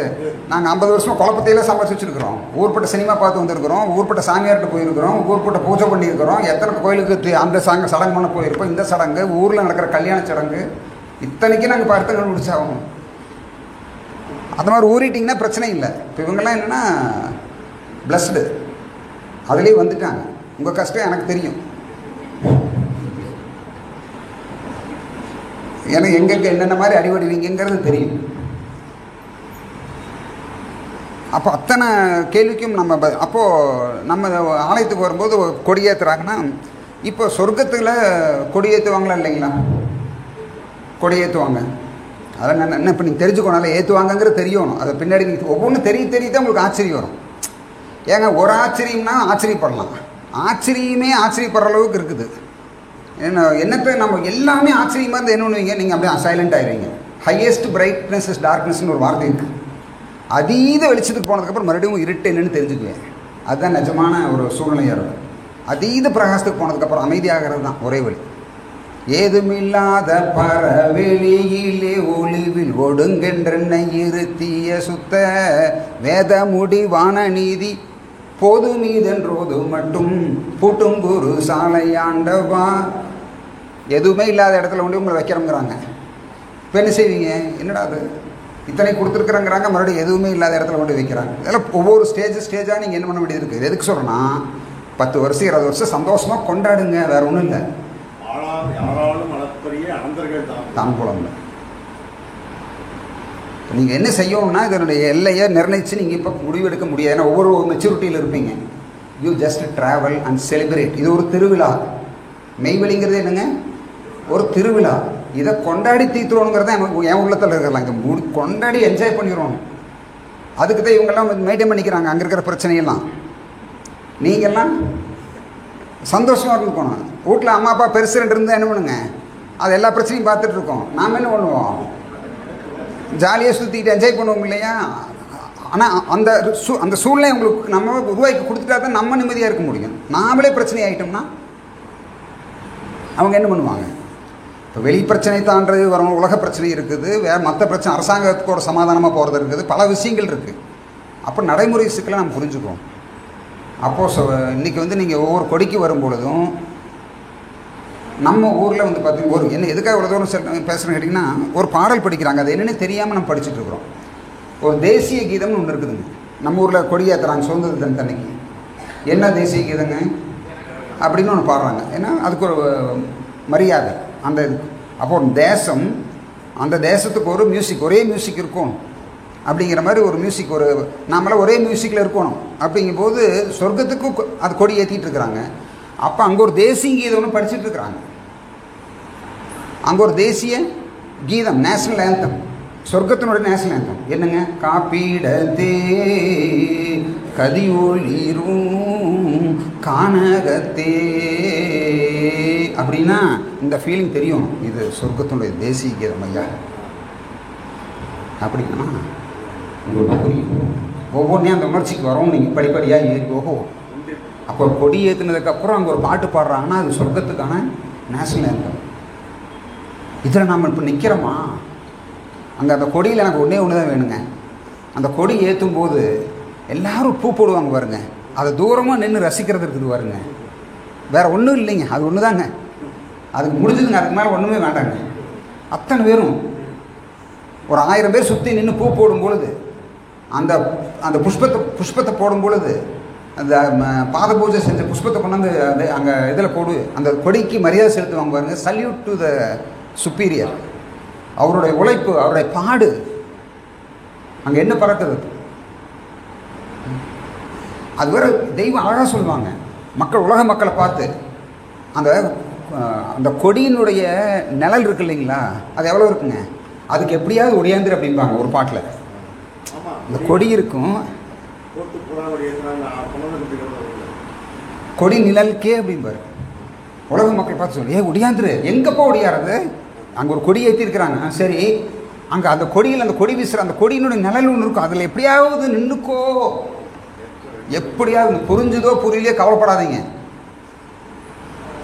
நாங்கள் 50 வருஷமாக குழப்பத்தையெல்லாம் சம்பாதிச்சு வச்சுருக்கிறோம். ஊர்பட்ட சினிமா பார்த்து வந்திருக்கிறோம், ஊர்பட்ட சாமியார்கிட்ட போயிருக்கிறோம், ஊர்பட்ட பூஜை பண்ணியிருக்கிறோம், எத்தனை கோயிலுக்கு அந்த சடங்கு பண்ண போயிருப்போம். இந்த சடங்கு, ஊரில் நடக்கிற கல்யாண சடங்கு, இத்தனைக்கும் நாங்கள் பார்த்து கண்டுபிடிச்சாகணும். அது மாதிரி ஊறிட்டிங்கன்னா பிரச்சனை இல்லை. இப்போ இவங்கெல்லாம் என்னென்னா பிளஸ்டு, அதுலேயே வந்துட்டாங்க. உங்கள் கஷ்டம் எனக்கு தெரியும். எனக்கு எங்கெங்கே என்னென்ன மாதிரி அடிபடுவீங்கிறது தெரியும். அப்போ அத்தனை கேள்விக்கும் அப்போது நம்ம ஆலயத்துக்கு வரும்போது கொடியேற்றுறாங்கன்னா, இப்போ சொர்க்கத்தில் கொடியேற்றுவாங்களா இல்லைங்களா? கொடியேற்றுவாங்க. அதெல்லாம் என்ன இப்போ நீங்கள் தெரிஞ்சுக்கணும், ஏற்றுவாங்கங்கிறது தெரியணும். அதை பின்னாடி நீங்கள் ஒவ்வொன்றும் தெரியுதான் உங்களுக்கு ஆச்சரியம் வரும். ஏங்க ஒரு ஆச்சரியம்னா ஆச்சரியப்படலாம், ஆச்சரியமே ஆச்சரியப்படுற அளவுக்கு இருக்குது. என்னத்தை நம்ம எல்லாமே ஆச்சரியமாக இருந்தால் என்ன பண்ணுவீங்க? நீங்கள் அப்படியே சைலண்ட் ஆகிடுவீங்க. ஹையஸ்ட் பிரைட்னஸ் இஸ் டார்க்னஸ்னு ஒரு வார்த்தை இருக்குது. அதீத வெளிச்சத்துக்கு போனதுக்கப்புறம் மறுபடியும் இருட்டு என்னென்னு தெரிஞ்சுக்குவேன். அதுதான் நிஜமான ஒரு சூழ்நிலையாக இருக்கும். அதீத பிரகாசத்துக்கு போனதுக்கப்புறம் அமைதியாகிறது தான் ஒரே வழி. ஏதுமில்லாத பரவெளியிலே ஒளிவில் ஒடுங்கென்றென்னை இருத்திய சுத்த வேத முடிவான நீதி பொது மீதென்றோது மட்டும் பூட்டும் குரு சாலையாண்டவா. எதுவுமே இல்லாத இடத்துல கொண்டு உங்களை வைக்கிறோங்கிறாங்க. இப்போ என்ன செய்வீங்க? என்னடா அது இத்தனை கொடுத்துருக்குறேங்கிறாங்க, மறுபடியும் எதுவுமே இல்லாத இடத்துல கொண்டு வைக்கிறாங்க. இதெல்லாம் ஒவ்வொரு ஸ்டேஜாக நீங்கள் என்ன பண்ண வேண்டியது இருக்குது. எதுக்கு சொல்கிறேன்னா, 10 வருஷம் 20 வருஷம் சந்தோஷமாக கொண்டாடுங்க, வேறு ஒன்றும் இல்லை. தான் குழம்பு நீங்கள் என்ன செய்யணும்னா, இதனுடைய எல்லையை நிர்ணயித்து நீங்கள் இப்போ முடிவெடுக்க முடியாது. ஏன்னா ஒவ்வொரு மெச்சூரிட்டியில் இருப்பீங்க. You just travel and celebrate. இது ஒரு திருவிழா. மெய்வெளிங்கிறது என்னங்க? ஒரு திருவிழா. இதை கொண்டாடி தீர்த்துறோங்கிறத என் உள்ளத்தில் இருக்கிறாங்க. இங்கே கொண்டாடி என்ஜாய் பண்ணிடுவோம். அதுக்கு தான் இவங்கெல்லாம் மெயின்டைன் பண்ணிக்கிறாங்க அங்கே இருக்கிற பிரச்சனையெல்லாம். நீங்கள்லாம் சந்தோஷமாக இருக்கணும். வீட்டில் அம்மா அப்பா பெருசு ரெண்டு இருந்தால் என்ன பண்ணுங்க, அது எல்லா பிரச்சனையும் பார்த்துட்ருக்கோம். நாம் என்ன பண்ணுவோம்? ஜாலியாக சுற்றிக்கிட்டு என்ஜாய் பண்ணுவோம் இல்லையா? ஆனால் அந்த சூழ்நிலை உங்களுக்கு நம்ம உருவாக்கி கொடுத்துட்டா தான் நம்ம நிம்மதியாக இருக்க முடியும். நாமளே பிரச்சனை ஆகிட்டோம்னா அவங்க என்ன பண்ணுவாங்க? இப்போ வெளி பிரச்சனை தாண்டது வரும், உலக பிரச்சனை இருக்குது, வேறு மற்ற பிரச்சனை, அரசாங்கத்தோட சமாதானமாக போகிறது இருக்குது, பல விஷயங்கள் இருக்குது. அப்போ நடைமுறை சிக்கலை நம்ம புரிஞ்சுக்குவோம். அப்போது இன்றைக்கி நீங்கள் ஒவ்வொரு கொடிக்கு வரும்பொழுதும் நம்ம ஊரில் பார்த்தீங்கன்னா என்ன எதுக்காக இவ்வளோ தூரம் பேசுகிறேன்னு கேட்டிங்கன்னா, ஒரு பாடல் படிக்கிறாங்க. அது என்னென்னு தெரியாமல் நம்ம படிச்சுட்டு இருக்கிறோம். ஒரு தேசிய கீதம்னு ஒன்று இருக்குதுங்க. நம்ம ஊரில் கொடியேற்றுறாங்க சுதந்திர தினத்தன்னைக்கு. என்ன தேசிய கீதங்க அப்படின்னு ஒன்று பாடுறாங்க. ஏன்னா அதுக்கு ஒரு மரியாதை அந்த இது. அப்போ ஒரு தேசம், அந்த தேசத்துக்கு ஒரு மியூசிக், ஒரே மியூசிக் இருக்கும் அப்படிங்கிற மாதிரி ஒரு மியூசிக், ஒரு நாமெல்லாம் ஒரே மியூசிக்கில் இருக்கணும். அப்படிங்கும்போது சொர்க்கத்துக்கும் அது கொடி ஏற்றிட்டு இருக்கிறாங்க. அப்போ அங்கே ஒரு தேசிய கீதம் ஒன்று படிச்சுட்டு இருக்கிறாங்க. அங்கே ஒரு தேசிய கீதம், நேஷனல் ஆந்தம், சொர்க்கத்தினுடைய நேஷனல் ஆந்தம் என்னங்க? காப்பீடத்தே கதி ஒளிரும் கானகத்தே அப்படின்னா இந்த ஃபீலிங் தெரியும், இது சொர்க்கத்தினுடைய தேசிய கீதம் ஐயா அப்படின்னா உங்களுக்கு புரியும். ஒவ்வொன்றையும் அந்த உணர்ச்சிக்கு வரும். நீங்கள் படிப்படியாக ஏறி ஓஹோ. அப்போ கொடி ஏற்றுனதுக்கப்புறம் அங்கே ஒரு பாட்டு பாடுறாங்கன்னா அது சொர்க்கத்துக்கான நேஷனல் ஆந்தம். இதில் நாம் இப்போ நிற்கிறோமா? அங்கே அந்த கொடியில் எனக்கு ஒன்றே ஒன்று தான் வேணுங்க. அந்த கொடி ஏற்றும் போது எல்லோரும் பூ போடுவாங்க பாருங்க, அதை தூரமாக நின்று ரசிக்கிறது இருக்குது பாருங்க. வேறு ஒன்றும் இல்லைங்க, அது ஒன்று தாங்க, அதுக்கு முடிஞ்சதுங்க. அதுக்கு மேலே ஒன்றுமே வேண்டாங்க. அத்தனை பேரும் ஒரு 1000 பேர் சுற்றி நின்று பூ போடும் பொழுது, அந்த அந்த புஷ்பத்தை போடும் பொழுது, அந்த பாத பூஜை செஞ்ச புஷ்பத்தை கொண்டாந்து அது அங்கே இதில் போடு, அந்த கொடிக்கு மரியாதை செலுத்துவாங்க பாருங்க. Salute to the superior. அவருடைய உழைப்பு, அவருடைய பாடு அங்கே என்ன பறக்குது. அது வேறு தெய்வம் அழகாக சொல்லுவாங்க. மக்கள், உலக மக்களை பார்த்து அந்த அந்த கொடியினுடைய நிழல் இருக்கு இல்லைங்களா, அது எவ்வளோ இருக்குங்க, அதுக்கு எப்படியாவது ஒடியாந்துரு அப்படிம்பாங்க ஒரு பாட்டில். இந்த கொடி இருக்கும், கொடி நிழலுக்கே அப்படிம்பாரு. உலக மக்கள் பார்த்து சொல்லி ஒடியாந்துரு. எங்கப்போ ஒடியாறது? அங்கே ஒரு கொடி ஏற்றிருக்கிறாங்க, சரி, அங்கே அந்த கொடியில் அந்த கொடி வீசுகிற அந்த கொடியினுடைய நிழல் ஒன்று இருக்கும், அதில் எப்படியாவது நின்றுக்கோ, எப்படியாவது புரிஞ்சுதோ புரியலையோ கவலைப்படாதீங்க.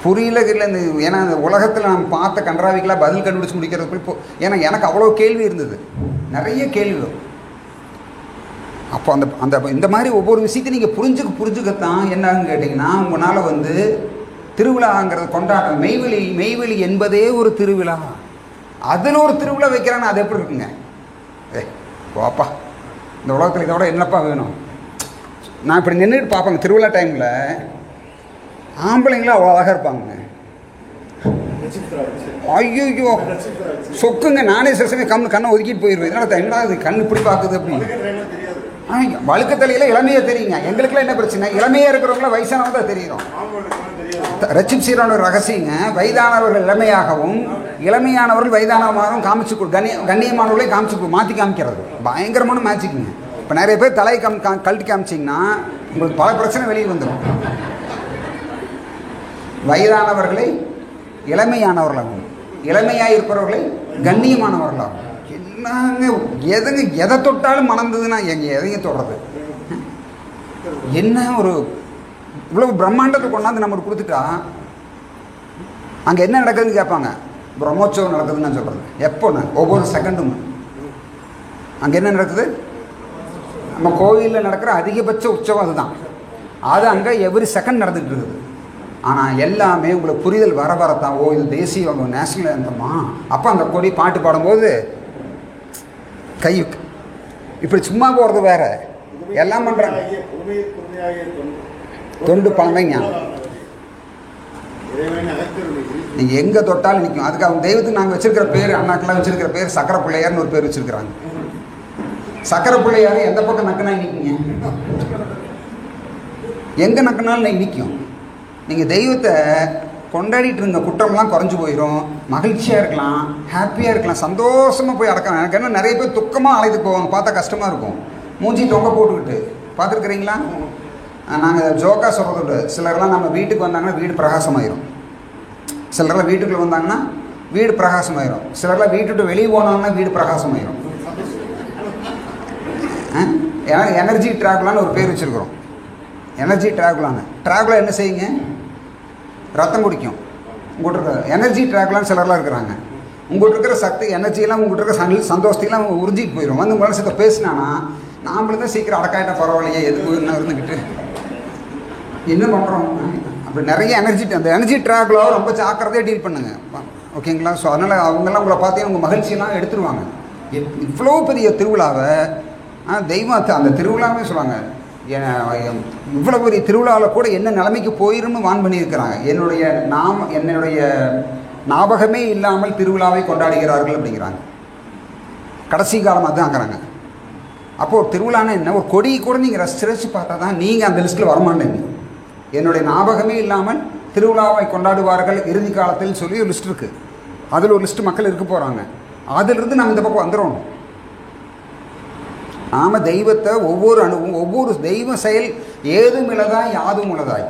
புரியல இல்லை, இந்த ஏன்னா அந்த உலகத்தில் நான் பார்த்த கன்றாவிக்கெல்லாம் பதில் கண்டுபிடிச்சி முடிக்கிறதுக்குள்ள இப்போ, ஏன்னா எனக்கு அவ்வளோ கேள்வி இருந்தது, நிறைய கேள்விகள். அப்போ அந்த அந்த இந்த மாதிரி ஒவ்வொரு விஷயத்தையும் நீங்கள் புரிஞ்சுக்கத்தான் என்னன்னு கேட்டிங்கன்னா, உங்களால் வந்து திருவிழாங்கிறது கொண்டாட்டம். மெய்வெளி என்பதே ஒரு திருவிழா. அதில் ஒரு திருவிழா வைக்கிறான்னு அது எப்படி இருக்குங்க? வாப்பா, இந்த உலகத்தில் இதை விட என்னப்பா வேணும்? நான் இப்படி நின்றுட்டு பார்ப்பேங்க திருவிழா டைமில், ஆம்பளைங்களும் அவ்வளோ அழகாக இருப்பாங்க. ஐயோ சொக்குங்க, நானே சில சமயம் கண்ணை ஒதுக்கிட்டு போயிடுவேன். இதனால் என்ன அது கண் இப்படி பார்க்குது அப்படின்னு. வழுக்க தலையில் இளமையாக தெரியுங்க. எங்களுக்குலாம் என்ன பிரச்சனை, இளமையாக இருக்கிறவங்கள வயசானவங்க தான் தெரியும். ரச்சிப் சீரோட ரகசியங்க, வயதானவர்கள் இளமையாகவும் இளமையானவர்கள் வயதானவர்களும் காமிச்சு கண்ணியமானவர்களே காமிச்சு மாற்றி காமிக்கிறது பயங்கரமான மேட்சிக்குங்க. இப்போ நிறைய பேர் தலையை கழட்டி காமிச்சிங்கன்னா உங்களுக்கு பல பிரச்சனை வெளியே வந்துடும். வயதானவர்களை இளமையானவர்களாகும், இளமையாக இருப்பவர்களை கண்ணியமானவர்களாகும். என்னங்க எதுங்க, எதை தொட்டாலும் மணந்ததுன்னா எதையும் தொடுறது என்ன? ஒரு இவ்வளவு பிரம்மாண்டத்தை கொண்டாந்து நம்ம கொடுத்துட்டா அங்கே என்ன நடக்குதுன்னு கேட்பாங்க. பிரம்மோற்சவம் நடக்குதுன்னு நான் சொல்கிறேன். எப்போன்னு ஒவ்வொரு செகண்டும் அங்கே என்ன நடக்குது? நம்ம கோவிலில் நடக்கிற அதிகபட்ச உற்சவம் அதுதான். அது அங்கே எவ்ரி செகண்ட் நடந்துகிட்டு இருக்குது. ஆனால் எல்லாமே உங்களுக்கு புரிதல் வர வரத்தான், ஓ இது தேசிய நேஷனல் ஆந்தமா. அப்போ அந்த கொடி பாட்டு பாடும்போது கை இப்படி சும்மா போகிறது வேற, எல்லாம் பண்ணுறாங்க. தொண்டு பழமை ஞானம் நீங்கள் எங்கே தொட்டாலும் நிற்கும். அதுக்கு அவங்க தெய்வத்துக்கு நாங்கள் வச்சுருக்கிற பேர், அண்ணாக்கெல்லாம் வச்சுருக்கிற பேர் சக்கரை பிள்ளையார்னு ஒரு பேர் வச்சுருக்கிறாங்க. சக்கரை பிள்ளையார் எந்த பக்கம் நக்குனா நிற்குங்க, எங்கே நக்குனாலும் நிற்கும். நீங்கள் தெய்வத்தை கொண்டாடிட்டு இருங்க, குற்றம்லாம் குறைஞ்சி போயிடும், மகிழ்ச்சியாக இருக்கலாம், ஹாப்பியாக இருக்கலாம், சந்தோஷமாக போய் அடக்கலாம். எனக்கு என்ன நிறைய பேர் துக்கமாக அழைத்து போவாங்க, பார்த்தா கஷ்டமாக இருக்கும், மூஞ்சி தொங்க போட்டுக்கிட்டு. பார்த்துருக்குறீங்களா? நாங்கள் ஜோக்கா சொல்கிறது, சிலர்லாம் நம்ம வீட்டுக்கு வந்தாங்கன்னா வீடு பிரகாசமாயிரும், சிலர்லாம் வீட்டுக்குள்ளே வந்தாங்கன்னா வீடு பிரகாசமாயிரும், சிலர்லாம் வீட்டுட்டு வெளியே போனாங்கன்னா வீடு பிரகாசமாயிரும். ஏன்னா எனர்ஜி ட்ராகுலான்னு ஒரு பேர் வச்சுருக்குறோம். எனர்ஜி ட்ராகுலா என்ன செய்யுங்க? ரத்தம் குடிக்கும். உங்கள்கிட்ட இருக்கிற எனர்ஜி ட்ராகுலான்னு சிலர்லாம் இருக்கிறாங்க. உங்கள்கிட்ட இருக்கிற சக்தி எனர்ஜியெல்லாம் உங்கள்கிட்ட இருக்கிற சந்தோஷத்தையெல்லாம் உறிஞ்சிட்டு போயிடும். வந்து உங்களால் சேர்த்த பேசினானா நாமளும் தான் சீக்கிரம் அடக்காயிட்டா பரவாயில்லையே, எதுக்கு என்ன இருந்துக்கிட்டு என்ன பண்ணுறோம். அப்படி நிறைய அந்த எனர்ஜி ட்ராகுலாவை ரொம்ப ஜாக்கிரதையாக டீல் பண்ணுங்க, ஓகேங்களா? ஸோ அதனால் அவங்கெல்லாம் உங்களை பார்த்தீங்கன்னா உங்கள் மகிழ்ச்சியெல்லாம் எடுத்துருவாங்க. இவ்வளோ பெரிய திருவிழாவை தெய்வத்தை அந்த திருவிழாவே சொல்லுவாங்க, இவ்வளோ பெரிய திருவிழாவில் கூட என்ன நிலைமைக்கு போயிரும்னு வான் பண்ணியிருக்கிறாங்க. என்னுடைய ஞாபகமே இல்லாமல் திருவிழாவை கொண்டாடுகிறார்கள் அப்படிங்கிறாங்க. கடைசி காலமாக தான் ஆக்குறாங்க. அப்போது திருவிழான்னு என்ன, ஒரு கொடி கூட நீங்கள் ரசித்து பார்த்தா தான் நீங்கள் அந்த லிஸ்ட்டில் வரமாட்டேங்க. என்னுடைய ஞாபகமே இல்லாமல் திருவிழாவை கொண்டாடுவார்கள் இறுதி காலத்தில் சொல்லி ஒரு லிஸ்ட் இருக்குது. அதில் ஒரு லிஸ்ட்டு மக்கள் இருக்க போகிறாங்க. அதிலிருந்து நம்ம இந்த பக்கம் வந்துடணும். நாம் தெய்வத்தை ஒவ்வொரு அணுவும் ஒவ்வொரு தெய்வ செயல் ஏதும் இலதாய் யாதும் உளதாய்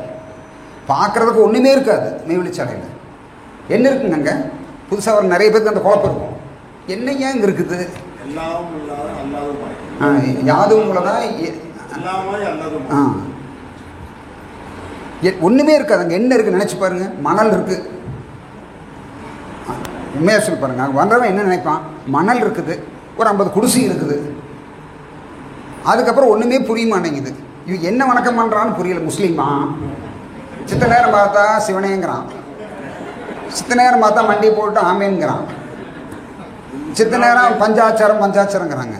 பார்க்குறதுக்கு ஒன்றுமே இருக்காது. மெய்வெளிச்சாலையில் என்ன இருக்குங்க? அங்கே புதுசாக ஒரு நிறைய பேருக்கு அந்த குழப்பம் இருக்கும். என்ன ஏன் இங்கே இருக்குது? யாதும் உளதாய் ஒன்றுமே இருக்காது. அங்கே என்ன இருக்குது நினச்சி பாருங்கள். மணல் இருக்குது. உண்மையாக சொல்லி பாருங்கள். அங்கே வந்தவன் என்ன நினைப்பான்? மணல் இருக்குது, ஒரு 50 குடிசை இருக்குது. அதுக்கப்புறம் ஒன்றுமே புரிய மாட்டேங்குது. இவன் என்ன வணக்கம் பண்ணுறான்னு புரியல. முஸ்லீமா சித்த நேரம் பார்த்தா சிவனேங்கிறான், சித்த நேரம் பார்த்தா மண்டி போட்டு ஆமேங்கிறான், சித்த நேரம் பஞ்சாச்சாரங்கிறாங்க,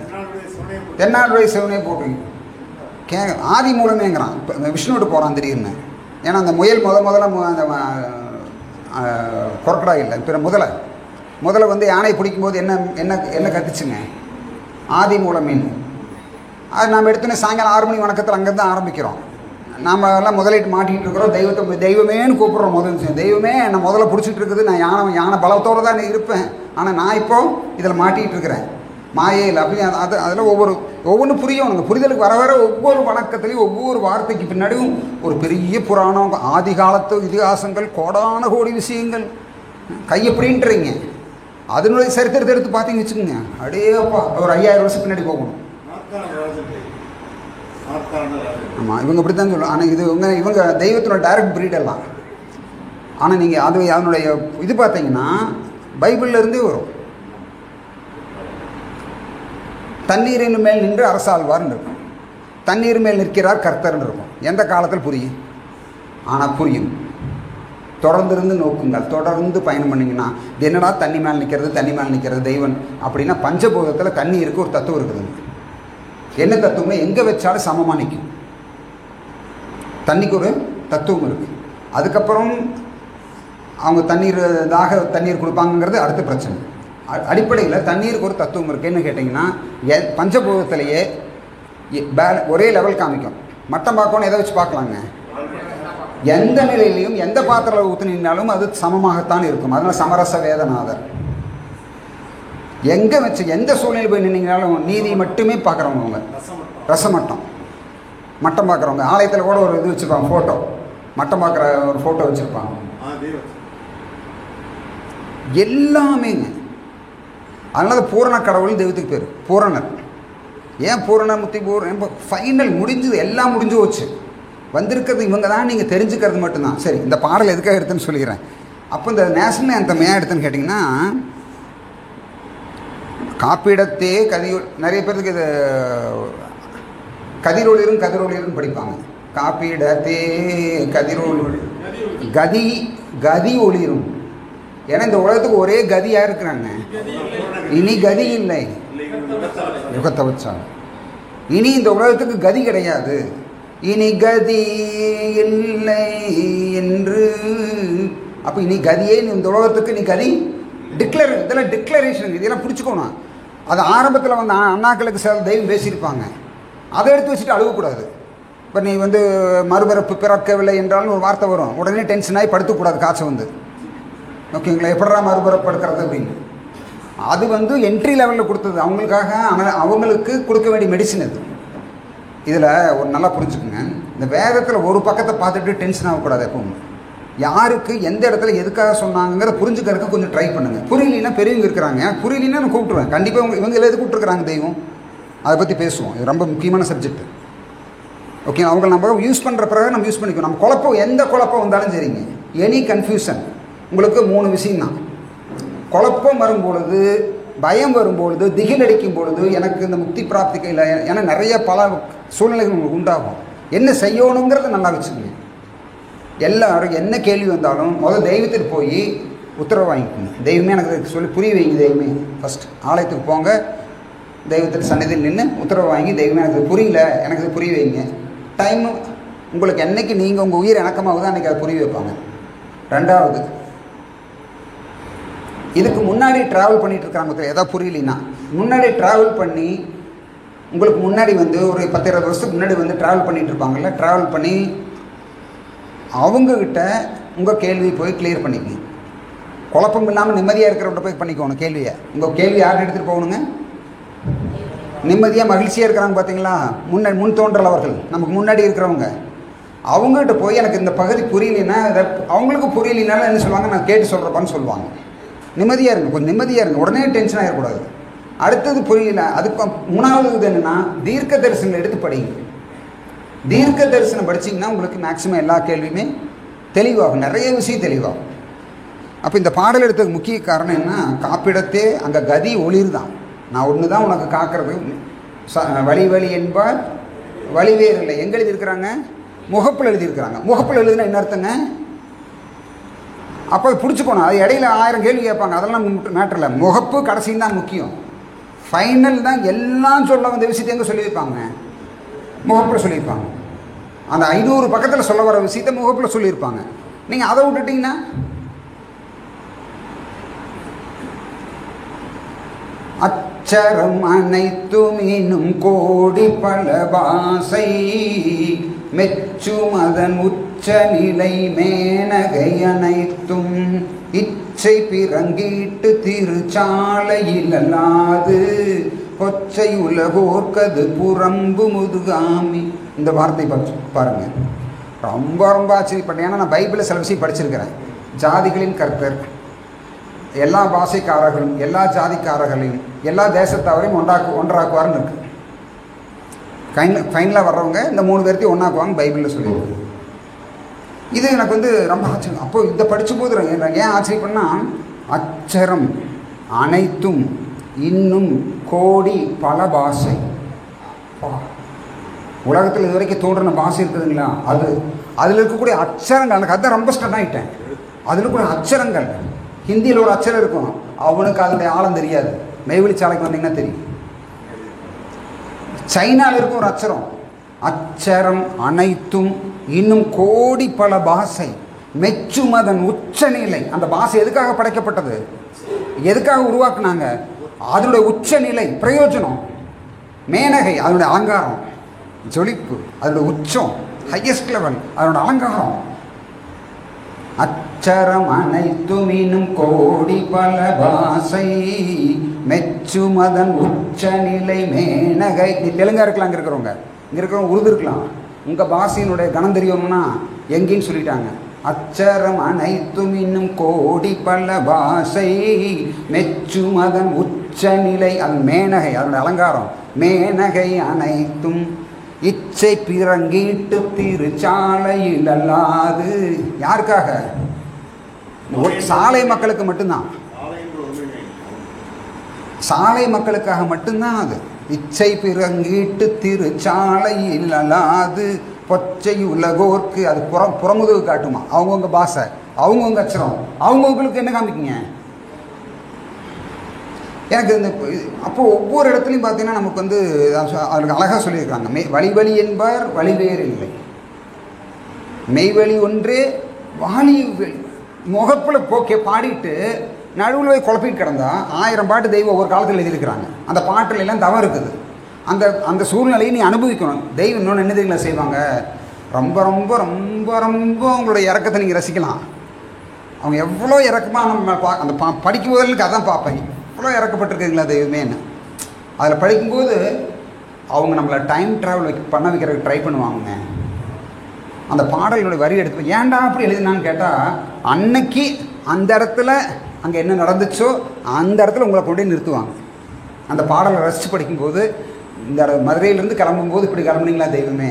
தென்னாடுடைய சிவனே போட்டு ஆதி மூலமேங்கிறான். இப்போ விஷ்ணுவோடு போகிறான் திடீர்னு. ஏன்னா அந்த முயல் முதல்ல அந்த கொரக்கடா இல்லை, பிற முதல்ல வந்து யானை பிடிக்கும்போது என்ன என்ன என்ன கற்றுச்சுங்க? ஆதி மூலமீன். அது நாம் எடுத்துன்னு சாயங்காலம் 6 மணி வணக்கத்தில் அங்கேருந்து ஆரம்பிக்கிறோம். நாம் எல்லாம் முதலிட்டு மாட்டிகிட்டு இருக்கிறோம். தெய்வமேன்னு கூப்பிட்றோம். தெய்வமே என்னை முதல்ல பிடிச்சிட்டு இருக்குது. நான் யானை பலத்தோடு தான் இருப்பேன். ஆனால் நான் இப்போது இதில் மாட்டிகிட்டு இருக்கிறேன். மாயையில் அப்படி அதில் ஒவ்வொன்றும் புரியணுங்க. புரிதலுக்கு வர ஒவ்வொரு வணக்கத்துலேயும் ஒவ்வொரு வார்த்தைக்கு பின்னாடியும் ஒரு பெரிய புராணம், ஆதி காலத்து இதிகாசங்கள், கோடான கோடி விஷயங்கள் கையப்படின்றீங்க. அதனுடைய சரித்திரத்தை எடுத்து பார்த்தீங்கன்னு வச்சுக்கோங்க, அடேப்பா ஒரு 5000 வருஷம் பின்னாடி போகணும். ஆமாம், இவங்க இப்படி தான் சொல்லுவோம். ஆனால் இவங்க தெய்வத்தினோட டைரக்ட் பிரீடெல்லாம். ஆனால் நீங்கள் அதனுடைய இது பார்த்தீங்கன்னா பைபிள்லேருந்தே வரும். தண்ணீரின் மேல் நின்று அரசாழ்வார்னு இருக்கும், தண்ணீர் மேல் நிற்கிறார் கர்த்தர்னு இருக்கும். எந்த காலத்தில் புரியும்? ஆனால் புரியும். தொடர்ந்து நோக்குங்கள், தொடர்ந்து பயணம் பண்ணிங்கன்னா என்னடா தண்ணி மேல் நிற்கிறது தெய்வன் அப்படின்னா பஞ்சபூதத்தில் தண்ணி இருக்குது, ஒரு தத்துவம் இருக்குதுங்க. என்ன தத்துவம்னா எங்கே வச்சாலும் சமமாக நிற்கும். தண்ணிக்கு ஒரு தத்துவம் இருக்குது. அதுக்கப்புறம் அவங்க தண்ணீர் கொடுப்பாங்கிறது அடுத்த பிரச்சனை. அடிப்படையில் தண்ணீருக்கு ஒரு தத்துவம் இருக்குன்னு கேட்டிங்கன்னா பஞ்சபூதத்திலேயே ஒரே லெவல் காமிக்கும். மட்டம் பார்க்கணும் எதை வச்சு பார்க்கலாங்க? எந்த நிலையிலையும் எந்த பாத்திரம் ஊற்றினாலும் அது சமமாகத்தான் இருக்கும். அதனால் சமரச வேதநாதர். எங்கே வச்சு எந்த சூழ்நிலை போய் நின்னீங்கனாலும் நீதி மட்டுமே பார்க்குறவங்க. மட்டம் பார்க்குறவங்க ஆலயத்தில் கூட ஒரு இது வச்சுருப்பாங்க, ஃபோட்டோ, மட்டம் பார்க்குற ஒரு ஃபோட்டோ வச்சுருப்பாங்க. எல்லாமேங்க. அதனால பூரண கடவுள் தெய்வத்துக்கு பேர் பூரணர். ஏன் பூரணமுத்தி ஃபைனல் முடிஞ்சது, எல்லாம் முடிஞ்சு போச்சு. வந்திருக்கிறது இவங்க தான், நீங்கள் தெரிஞ்சுக்கிறது மட்டும்தான். சரி, இந்த பாடல் எதுக்காக எடுத்துன்னு சொல்லிக்கிறேன். அப்போ இந்த நேஷனல் ஆந்தம் ஏன் எடுத்துன்னு கேட்டிங்கன்னா, காப்பிடத்தே நிறைய பேருக்கு இது கதிரொளிரும் படிப்பாங்க. காப்பிடத்தே கதி ஒளிரும். ஏன்னா இந்த உலகத்துக்கு ஒரே கதியாக இருக்கிறாங்க. இனி கதி இல்லை, யுகத்தை வச்சாங்க. இனி இந்த உலகத்துக்கு கதி கிடையாது. இனி கதி இல்லை என்று. அப்போ இனி கதியே இந்த உலகத்துக்கு, நீ கதி இதெல்லாம் டிக்ளரேஷன். இதெல்லாம் பிடிச்சிக்கணும். அது ஆரம்பத்தில் வந்து அண்ணாக்களுக்கு சில தெய்வம் பேசியிருப்பாங்க. அதை எடுத்து வச்சுட்டு அழுகக்கூடாது. இப்போ நீ வந்து மறுபிறப்பு பிறக்கவில்லை என்றாலும் ஒரு வார்த்தை வரும், உடனே டென்ஷன் ஆகி படுத்தக்கூடாது, காய்ச்சல் வந்து. ஓகேங்களா? எப்படா மறுபிறப்பு எடுக்கிறது அப்படின்னு. அது வந்து என்ட்ரி லெவலில் கொடுத்தது அவங்களுக்காக. அவங்களுக்கு கொடுக்க வேண்டிய மெடிசின் அது. இதில் ஒரு நல்லா புரிஞ்சுக்குங்க. இந்த வேதத்தில் ஒரு பக்கத்தை பார்த்துட்டு டென்ஷன் ஆகக்கூடாது. எப்பவும் யாருக்கு எந்த இடத்துல எதுக்காக சொன்னாங்கிறத புரிஞ்சுக்கிறதுக்கு கொஞ்சம் ட்ரை பண்ணுங்கள். புரியலின்னா பெரியவங்க இருக்கிறாங்க, புரியலின்னா நான் கூப்பிட்டுருவேன். கண்டிப்பாக இவங்க எது கூப்பிட்டுருக்குறாங்க தெய்வம், அதை பற்றி பேசுவோம். இது ரொம்ப முக்கியமான சப்ஜெக்ட். ஓகே, அவங்க நம்ம யூஸ் பண்ணுற பிறகு நம்ம யூஸ் பண்ணிக்கணும். நம்ம குழப்பம், எந்த குழப்பம் வந்தாலும் சரிங்க, எனி கன்ஃபியூஷன், உங்களுக்கு 3 விஷயம்தான். குழப்பம் வரும்பொழுது, பயம் வரும்பொழுது, திகில் அடிக்கும் பொழுது, எனக்கு இந்த முக்தி பிராப்திக்கு இல்லை, ஏன்னா நிறைய பல சூழ்நிலைகள் உங்களுக்கு உண்டாகும். என்ன செய்யணுங்கிறத நல்லா வச்சுக்கோங்க. எல்லாரும் என்ன கேள்வி வந்தாலும் முதல் தெய்வத்துக்கு போய் உத்தரவு வாங்கிக்கோங்க. தெய்வமே எனக்கு சொல்லி புரிய வைங்க. தெய்வமே ஃபஸ்ட் ஆலயத்துக்கு போங்க, தெய்வத்துக்கு சன்னிதியில் நின்று உத்தரவு வாங்கி, தெய்வமே எனக்கு புரியல, எனக்கு இது புரிய வைங்க. டைம் உங்களுக்கு என்றைக்கு நீங்கள் உங்கள் உயிர் இணக்கமாகுதோ அன்றைக்கி அதை புரிய வைப்பாங்க. 2வது, இதுக்கு முன்னாடி ட்ராவல் பண்ணிகிட்டு இருக்கிறாங்க. எதாவது புரியலைன்னா முன்னாடி ட்ராவல் பண்ணி, உங்களுக்கு முன்னாடி வந்து ஒரு 10-20 வருஷத்துக்கு முன்னாடி வந்து ட்ராவல் பண்ணிகிட்டு இருப்பாங்கள்ல, ட்ராவல் பண்ணி அவங்கக்கிட்ட உங்கள் கேள்வி போய் கிளியர் பண்ணிக்கங்க. குழப்பம் இல்லாமல் நிம்மதியாக இருக்கிறவங்க போய் பண்ணிக்கோணும் கேள்வியை. உங்கள் கேள்வி யார்கிட்ட எடுத்துகிட்டு போகணுங்க? நிம்மதியாக மகிழ்ச்சியாக இருக்கிறாங்க பார்த்தீங்களா, முன் தோன்றல் அவர்கள், நமக்கு முன்னாடி இருக்கிறவங்க, அவங்ககிட்ட போய் எனக்கு இந்த பகுதி புரியலைன்னா, அவங்களுக்கு புரியலைனாலும் என்ன சொல்லுவாங்க, நான் கேட்டு சொல்கிறப்பான்னு சொல்லுவாங்க. நிம்மதியாக இருங்க, கொஞ்சம் நிம்மதியாக இருங்க, உடனே டென்ஷன் ஆகிடக்கூடாது. அடுத்தது புரியல, அதுக்கு 3வது இது என்னென்னா, தீர்க்க தரிசனங்களை எடுத்து படிங்க. தீர்க்க தரிசனம் படிச்சிங்கன்னா உங்களுக்கு மேக்ஸிமம் எல்லா கேள்வியுமே தெளிவாகும், நிறைய விஷயம் தெளிவாகும். அப்போ இந்த பாடல் எடுத்ததுக்கு முக்கிய காரணம் என்ன, காப்பிடத்தே அங்கே கதி ஒளிர் தான். நான் ஒன்று தான் உனக்கு காக்கிறது, வழி வழி என்பார் வழிவேறு இல்லை. எங்கே எழுதியிருக்கிறாங்க? முகப்பில் எழுதியிருக்கிறாங்க. முகப்பில் எழுதுனா என்ன அர்த்தங்க? அப்போ அது பிடிச்சிக்கணும். அது இடையில 1000 கேள்வி கேட்பாங்க, அதெல்லாம் மேட்டர் இல்லை. முகப்பு கடைசியும் தான் முக்கியம். ஃபைனல் தான் எல்லாம் சொல்ல வந்த விஷயத்தை எங்கே சொல்லியிருப்பாங்க? முகப்பில் சொல்லியிருப்பாங்க. அந்த 500 பக்கத்தில் சொல்ல வர விஷயத்தை முகப்பில் சொல்லியிருப்பாங்க. நீங்கள் அதை விட்டுட்டிங்கன்னா அச்சரம் அனைத்தும் இன்னும் கோடி பல பாசை மெச்சும் அதன் உச்ச நிலை மேனகை அனைத்தும் இச்சை பிறங்கீட்டு திருச்சாலையில் அல்லாது கொச்சை உலகோர்க்கது புறம்பு முதுகாமி. இந்த வார்த்தை பாருங்கள், ரொம்ப ரொம்ப ஆச்சரியப்பட்டேன். ஏன்னா நான் பைபிளில் சில விஷயம் படிச்சிருக்கிறேன். ஜாதிகளின் கர்த்தர் எல்லா பாஷைக்காரர்களும் எல்லா ஜாதிக்காரர்களையும் எல்லா தேசத்தவரையும் ஒன்றாக்குவார்னு இருக்குது. ஃபைனலாக வர்றவங்க இந்த 3 பேர்த்தையும் ஒன்றாக்குவாங்க பைபிளில் சொல்லியிருக்கு. இது எனக்கு வந்து ரொம்ப ஆச்சரியம். அப்போது இதை படித்தபோது ஏன் ஆச்சரியப்படனா, அச்சரம் அனைத்தும் இன்னும் கோடி பல பாஷை. உலகத்தில் இது வரைக்கும் தோன்றின பாஷை இருக்குதுங்களா, அதில் இருக்கக்கூடிய அச்சரங்கள், எனக்கு அதான் ரொம்ப ஸ்டன் ஆகிட்டேன். அதில் இருக்கக்கூடிய அச்சரங்கள், ஹிந்தியில் ஒரு அச்சரம் இருக்கும், அவனுக்கு அதனுடைய ஆழம் தெரியாது. மெய்வெளி சாலைக்கு வந்தீங்கன்னா தெரியும். சைனாவில் இருக்கும் ஒரு அச்சரம், அச்சரம் அனைத்தும் இன்னும் கோடி பல பாஷை மெச்சும் அதன் உச்சநிலை. அந்த பாஷை எதுக்காக படைக்கப்பட்டது, எதுக்காக உருவாக்குனாங்க? அதனுடைய உச்சநிலை, பிரயோஜனம். மேனகை அதனுடைய அலங்காரம், ஜொலிப்பு அதனுடைய உச்சம், ஹையஸ்ட் லெவல் அதனுடைய அலங்காரம். அச்சரம் அனைத்தும் இன்னும் கோடி பல பாஷை மெச்சும் அதன் உச்சநிலை மேனகை. நீ தெலுங்கா இருக்கலாம், இங்கே இருக்கிறவங்க உருது இருக்கலாம். உங்கள் பாஷையினுடைய கணம் தெரியணும்னா எங்கேன்னு சொல்லிட்டாங்க. அச்சரம் அனைத்தும் இன்னும் கோடி பல பாஷை மெச்சும் அதன் உச்சநிலை, அது மேனகை அதனுடைய அலங்காரம். மேனகை அனைத்தும் இச்சை பிறங்கீட்டு திருச்சாலையில் அல்லாது. யாருக்காக? சாலை மக்களுக்கு மட்டும்தான், சாலை மக்களுக்காக மட்டும்தான் அது. இச்சை பிறங்கீட்டு திருச்சாலையில் அல்லாது பொச்சை உலகோர்க்கு. அது புறமுதுகு காட்டுமா? அவங்கவுங்க பாஷை, அவங்கவுங்க அச்சரம், அவங்கவுங்களுக்கு என்ன காமிக்குங்க? எனக்கு இந்த அப்போது ஒவ்வொரு இடத்துலையும் பார்த்தீங்கன்னா நமக்கு வந்து அவருக்கு அழகாக சொல்லியிருக்காங்க. வழி வழி என்பார் வழிவேறு இல்லை, மெய்வழி ஒன்றே வாலி. முகப்பில் போக்கே பாடிட்டு நடுவில் போய் குழப்பிட்டு கிடந்தா 1000 பாட்டு தெய்வம் ஒவ்வொரு காலத்தில் எழுதியிருக்கிறாங்க. அந்த பாட்டில் எல்லாம் தவறு இருக்குது. அந்த சூழ்நிலையை நீ அனுபவிக்கணும். தெய்வம் இன்னொன்று என்ன தெய்வங்களை செய்வாங்க, ரொம்ப ரொம்ப ரொம்ப ரொம்ப அவங்களோட இறக்கத்தை நீங்கள் ரசிக்கலாம். அவங்க எவ்வளோ இறக்கமாக நம்ம அந்த படிக்கும் போதற்கு அதான் பார்ப்பேன், எவ்வளோ இறக்கப்பட்டிருக்குங்களா தெய்வமேன்னு. அதில் படிக்கும்போது அவங்க நம்மளை டைம் ட்ராவல் பண்ண வைக்கிறதுக்கு ட்ரை பண்ணுவாங்க. அந்த பாடல்களுடைய வரி எடுத்து ஏன்டா அப்படி எழுதினான்னு கேட்டால், அன்னைக்கு அந்த இடத்துல அங்கே என்ன நடந்துச்சோ அந்த இடத்துல உங்களை கொண்டு நிறுத்துவாங்க. அந்த பாடலை ரசித்து படிக்கும்போது, இந்த மதுரையிலேருந்து கிளம்பும்போது இப்படி கிளம்புனீங்களா தெய்வமே,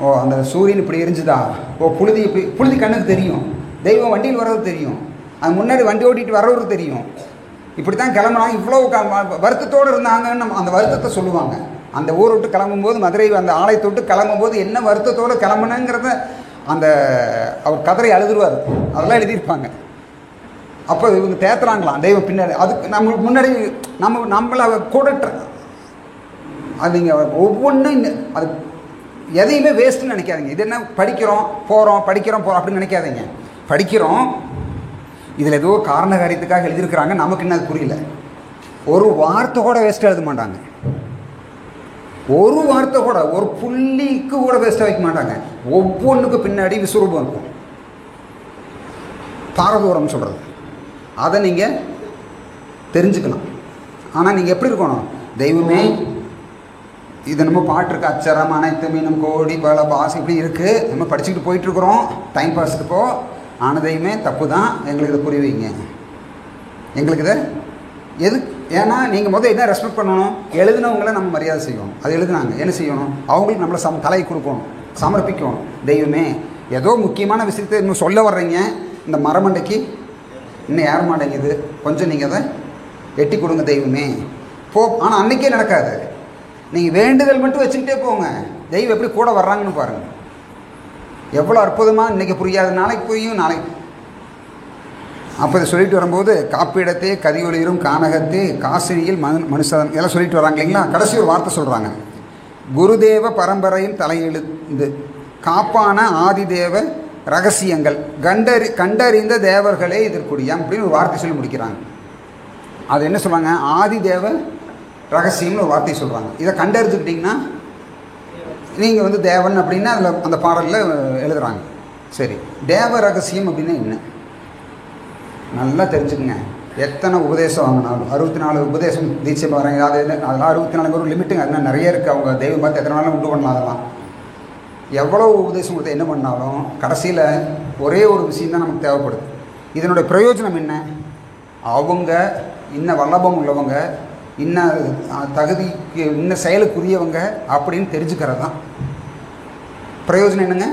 ஓ அந்த சூரியன் இப்படி எரிஞ்சுதா, ஓ புழுதி கண்ணுக்கு தெரியும், தெய்வம் வண்டியில் வர்றது தெரியும், அது முன்னாடி வண்டி ஓட்டிகிட்டு வர்றவருக்கு தெரியும், இப்படி தான் கிளம்புனாங்க, இவ்வளோ வருத்தத்தோடு இருந்தாங்கன்னு நம்ம அந்த வருத்தத்தை சொல்லுவாங்க. அந்த ஊரை விட்டு கிளம்பும்போது, மதுரை அந்த ஆலயத்தை விட்டு கிளம்பும்போது என்ன வருத்தத்தோடு கிளம்புனுங்கிறத அந்த அவர் கதரை அழுதுருவார், அதெல்லாம் எழுதியிருப்பாங்க. அப்போ இவங்க தேத்துறாங்களாம் தெய்வம் பின்னாடி, அதுக்கு நம்மளுக்கு முன்னாடி நம்மளை கூட அது நீங்கள் ஒவ்வொன்றும் அது எதையுமே வேஸ்ட்டுன்னு நினைக்காதீங்க. இது என்ன படிக்கிறோம் போகிறோம் அப்படின்னு நினைக்காதீங்க. படிக்கிறோம், இதில் ஏதோ காரண காரியத்துக்காக எழுதியிருக்கிறாங்க, நமக்கு என்ன அது புரியல. ஒரு வார்த்தை கூட வேஸ்ட்டாக எழுத மாட்டாங்க, ஒரு வார்த்தை கூட, ஒரு புள்ளிக்கு கூட வேஸ்ட்டாக வைக்க மாட்டாங்க. ஒவ்வொன்றுக்கு பின்னாடி விஸ்வரூபம் இருக்கும். பாரதூரம் சொல்கிறது. அதை நீங்கள் தெரிஞ்சுக்கலாம். ஆனால் நீங்கள் எப்படி இருக்கணும்? தெய்வமே, இது நம்ம பாட்டிருக்கு, அச்சரம் அனைத்து மீனும் கோடி பல பாஸ் இப்படி இருக்குது, நம்ம படிச்சுக்கிட்டு போயிட்டுருக்குறோம் டைம் பாஸுக்குப்போ. ஆனால் தெய்வமே தப்பு தான், எங்களுக்கு இதை புரிய வைங்க, எங்களுக்கு இதை எது. ஏன்னா நீங்கள் முதல் என்ன ரெஸ்பெக்ட் பண்ணணும்? எழுதினவங்கள நம்ம மரியாதை செய்யணும். அது எழுதுனாங்க என்ன செய்யணும்? அவங்களுக்கு நம்மளை தலை கொடுக்கணும், சமர்ப்பிக்கணும். தெய்வமே, ஏதோ முக்கியமான விஷயத்தை இன்னும் சொல்ல வர்றீங்க, இந்த மரமண்டைக்கு இன்னும் ஏற மாட்டேங்குது, கொஞ்சம் நீங்கள் அதை எட்டி கொடுங்க தெய்வமே போ. ஆனால் அன்றைக்கே நடக்காது. நீங்கள் வேண்டுதல் மட்டும் வச்சுக்கிட்டே போங்க, தெய்வம் எப்படி கூட வர்றாங்கன்னு பாருங்கள். எவ்வளோ அற்புதமாக இன்றைக்கி புரியாது, நாளைக்கு புரியும். நாளைக்கு அப்போ இதை சொல்லிட்டு வரும்போது காப்பீடத்தே கதியொலிரும் கானகத்தே காசினியில் மனுஷன் எல்லாம் சொல்லிட்டு வராங்க இல்லைங்களா. கடைசி ஒரு வார்த்தை சொல்கிறாங்க, குருதேவ பரம்பரையின் தலையெழுந்து காப்பான ஆதிதேவ ரகசியங்கள் கண்டறிந்த தேவர்களே இதற்குடியாம் அப்படின்னு ஒரு வார்த்தை சொல்லி முடிக்கிறாங்க. அது என்ன சொல்கிறாங்க? ஆதிதேவ ரகசியம்னு ஒரு வார்த்தை சொல்கிறாங்க. இதை கண்டறிஞ்சுக்கிட்டிங்கன்னா நீங்கள் வந்து தேவன் அப்படின்னா அதில் அந்த பாடலில் எழுதுகிறாங்க. சரி, தேவ ரகசியம் அப்படின்னா என்ன? நல்லா தெரிஞ்சுக்குங்க. எத்தனை உபதேசம் வாங்கினாலும் 64 உபதேசம் தீட்சை வராங்க, அதெல்லாம் 64 ஒரு லிமிட்டுங்க. அதெல்லாம் நிறைய இருக்குது. அவங்க தெய்வம் பார்த்து எத்தனை நாளும் உண்டு பண்ணலாம். அதெல்லாம் எவ்வளோ உபதேசம் கொடுத்து என்ன பண்ணாலும் கடைசியில் ஒரே ஒரு விஷயம் தான் நமக்கு தேவைப்படுது. இதனுடைய பிரயோஜனம் என்ன? அவங்க இன்ன வல்லபம் உள்ளவங்க, இன்ன தகுதிக்கு இன்ன செயலுக்குரியவங்க அப்படின்னு தெரிஞ்சுக்கிறது தான் பிரயோஜனம். என்னங்க,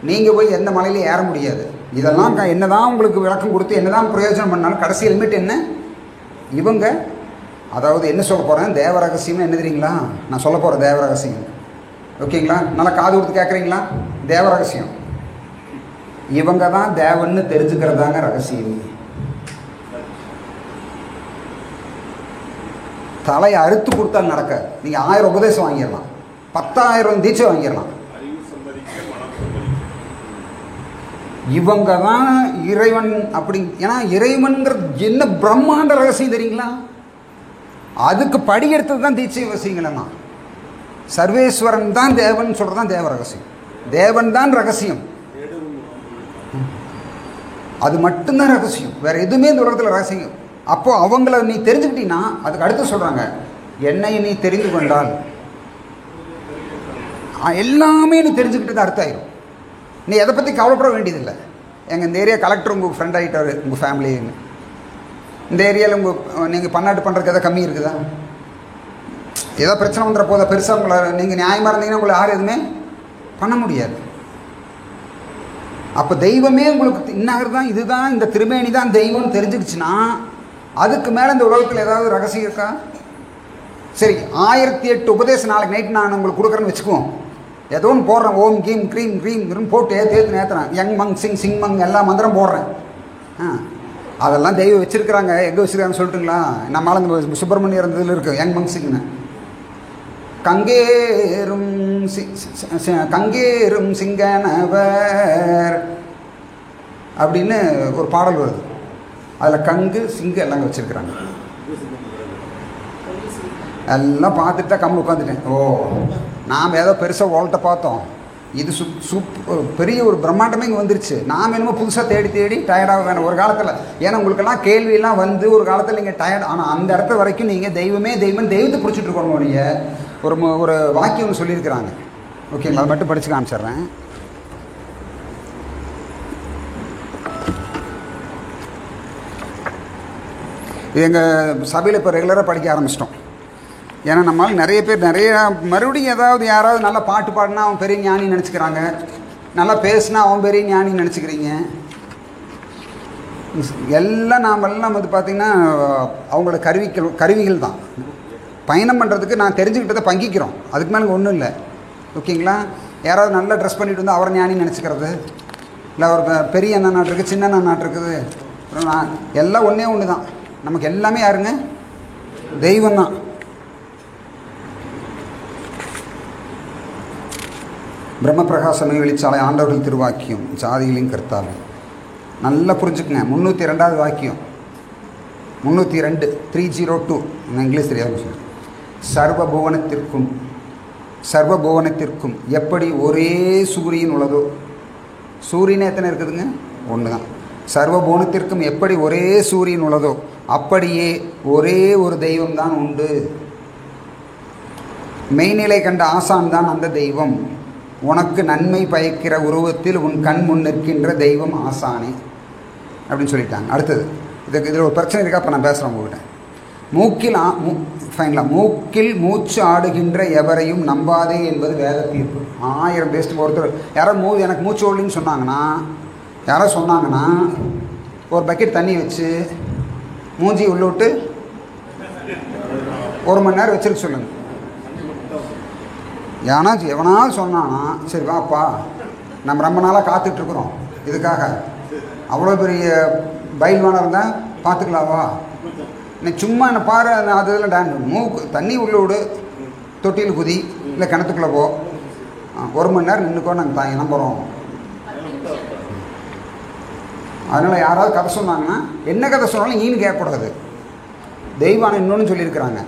நீங்கள் போய் எந்த மலையிலையும் ஏற முடியாது. இதெல்லாம் என்ன தான் உங்களுக்கு விளக்கம் கொடுத்து என்ன தான் பிரயோஜனம் பண்ணாலும் கடைசி லிமிட் என்ன? இவங்க, அதாவது என்ன சொல்ல போகிறேன், தேவ ரகசியம்னு என்ன தெரியுங்களா? நான் சொல்ல போகிறேன் தேவ ரகசியம். ஓகேங்களா? நல்லா காது கொடுத்து கேட்குறீங்களா? தேவ ரகசியம் இவங்க தான் தேவன்னு தெரிஞ்சுக்கிறதாங்க ரகசியம். தலையை அறுத்து கொடுத்தால் நடக்காது. நீங்கள் 1000 உபதேசம் வாங்கிடலாம், 10,000 தீட்சை வாங்கிடலாம். இவங்க தான் இறைவன் அப்படி. ஏன்னா இறைவன்கிறது என்ன பிரம்மாண்ட ரகசியம் தெரியுங்களா? அதுக்கு படி எடுத்தது தான் தீட்சை ரகசியங்களெல்லாம். சர்வேஸ்வரன் தான் தேவன் சொல்கிறது தான் தேவ ரகசியம். தேவன் தான் ரகசியம், அது மட்டும்தான் ரகசியம், வேற எதுவுமே இந்த உலகத்தில் ரகசியம். அப்போ அவங்கள நீ தெரிஞ்சுக்கிட்டீங்கன்னா அதுக்கு அடுத்து சொல்கிறாங்க, என்னை நீ தெரிந்து கொண்டால் எல்லாமே நீ தெரிஞ்சுக்கிட்டு அர்த்தம் ஆயிரும். நீ எதை பற்றி கவலைப்பட வேண்டியதில்லை. எங்கள் இந்த ஏரியா கலெக்டர் உங்கள் ஃப்ரெண்ட் ஆகிட்டார், உங்கள் ஃபேமிலின்னு. இந்த ஏரியாவில் நீங்கள் பன்னாட்டு பண்ணுறதுக்கு எதாவது கம்மி இருக்குதா? ஏதோ பிரச்சனை வந்துட போதா? பெருசாக உங்களை நீங்கள் நியாயமாக இருந்தீங்கன்னா உங்களை யாரும் எதுவுமே பண்ண முடியாது. அப்போ தெய்வமே உங்களுக்கு இன்னாகிறது தான், இதுதான் இந்த திருமேனி தான் தெய்வம்னு தெரிஞ்சிருச்சுன்னா அதுக்கு மேலே இந்த உலகத்தில் ஏதாவது ரகசியம் இருக்கா? சரி, 1008 உபதேசம் நாளைக்கு நைட்டு நான் உங்களுக்கு கொடுக்குறேன்னு வச்சுக்குவோம். ஏதோ ஒன்று போடுறேன், ஓம் கீம் க்ரீம் க்ரீம் போட்டு ஏற்றுறேன், யங் மங் சிங் சிங் மங் எல்லா மந்திரம் போடுறேன். அதெல்லாம் தெய்வம் வச்சுருக்குறாங்க. எங்கே வச்சுருக்காங்கன்னு சொல்லிட்டுங்களா? நம்மளால் இந்த சுப்பிரமணியர் இருந்ததில் இருக்குது யங் மங் சிங்னு. கங்கேறும் சிங்கனவர் அப்படின்னு ஒரு பாடல் வருது. அதில் கங்கு சிங்கு எல்லாம் வச்சுருக்குறாங்க. எல்லாம் பார்த்துட்டு தான் கம்மல் உட்காந்துட்டேன். ஓ, நாம் ஏதோ பெருசாக ஓல்ட்ட பார்த்தோம், இது பெரிய ஒரு பிரம்மாண்டமே இங்கே வந்துருச்சு. நாம் என்னமோ புதுசாக தேடி தேடி டயர்டாக வேணும் ஒரு காலத்தில். ஏன்னா உங்களுக்கெல்லாம் கேள்வியெல்லாம் வந்து ஒரு காலத்தில் நீங்கள் டயர்ட். ஆனால் அந்த இடத்த வரைக்கும் நீங்கள் தெய்வமே தெய்வம் தெய்வத்தை பிடிச்சிட்டு இருக்கணும். நீங்கள் ஒரு வாக்கியம் ஒன்று சொல்லியிருக்கிறாங்க. ஓகேங்களா? அதை மட்டும் படித்து காமிச்சிட்றேன். இது எங்கள் சபையில் இப்போ ரெகுலராக படிக்க ஆரம்பிச்சிட்டோம். ஏன்னா நம்மளால் நிறைய பேர் மறுபடியும் ஏதாவது யாராவது நல்லா பாட்டு பாடினா அவன் பெரிய ஞானின்னு நினச்சிக்கிறாங்க, நல்லா பேசுனா அவன் பெரிய ஞானின்னு நினச்சிக்கிறீங்க. எல்லாம் நாமெல்லாம் வந்து பார்த்திங்கன்னா அவங்களோட கருவிகள் தான். பயணம் பண்ணுறதுக்கு நான் தெரிஞ்சுக்கிட்டதை பங்கிக்கிறோம், அதுக்கு மேலே ஒன்றும் இல்லை. ஓகேங்களா? யாராவது நல்லா ட்ரெஸ் பண்ணிட்டு இருந்தால் அவரை ஞானின்னு நினச்சிக்கிறது, இல்லை ஒரு பெரிய அண்ணா நாட்டு இருக்குது, சின்ன அண்ணா நாட்டு இருக்குது, எல்லாம் ஒன்று தான். நமக்கு எல்லாமே யாருங்க? தெய்வம் தான். பிரம்மபிரகாசமே வெளிச்சாலை ஆண்டவர்கள் திருவாக்கியம் ஜாதிகளின் கர்த்தாவே. நல்லா புரிஞ்சுக்குங்க. 302வது வாக்கியம், 302 302 இங்கிலீஷ் தெரியாது. சர்வபுவனத்திற்கும் எப்படி ஒரே சூரியன் உள்ளதோ. சூரியனே எத்தனை இருக்குதுங்க? ஒன்று தான். சர்வபூனத்திற்கும் எப்படி ஒரே சூரியன் உள்ளதோ அப்படியே ஒரே ஒரு தெய்வம்தான் உண்டு. மெய்நிலை கண்ட ஆசான் தான் அந்த தெய்வம். உனக்கு நன்மை பயக்கிற உருவத்தில் உன் கண் முன் நிற்கின்ற தெய்வம் ஆசானே அப்படின்னு சொல்லிட்டாங்க. அடுத்தது இதில் ஒரு பிரச்சனை இருக்கா? அப்போ நான் பேசுகிறேன் உங்கள்கிட்ட. மூக்கில் மூச்சு ஆடுகின்ற எவரையும் நம்பாதே என்பது வேத தீர்ப்பு. 1000 பேஸ்ட்டு ஒருத்தர் யாரோ எனக்கு மூச்சு ஓடலின்னு சொன்னாங்கன்னா ஒரு பக்கெட் தண்ணி வச்சு மூஞ்சி உள்ள விட்டு 1 மணி நேரம் வச்சிருக்க சொல்லுங்கள். எவனாவது சொன்னான்னா சரி வாப்பா, நம்ம ரொம்ப நாளாக காத்துட்ருக்குறோம் இதுக்காக, அவ்வளோ பெரிய பயில்வானாக இருந்தால் பார்த்துக்கலாவா, நீ சும்மா என்னை பாரு, அது இதெல்லாம் டான்ஸ் தண்ணி உள்ள விடு, தொட்டியில் குதி, இல்லை கிணத்துக்குள்ளே போ, 1 மணி நேரம் நின்றுக்கோ, நாங்கள் நம்புகிறோம். அதனால் யாராவது கதை சொன்னாங்கன்னா என்ன கதை சொன்னாலும் நீன்னு கேட்கக்கூடாது. தெய்வான இன்னொன்று சொல்லியிருக்கிறாங்க.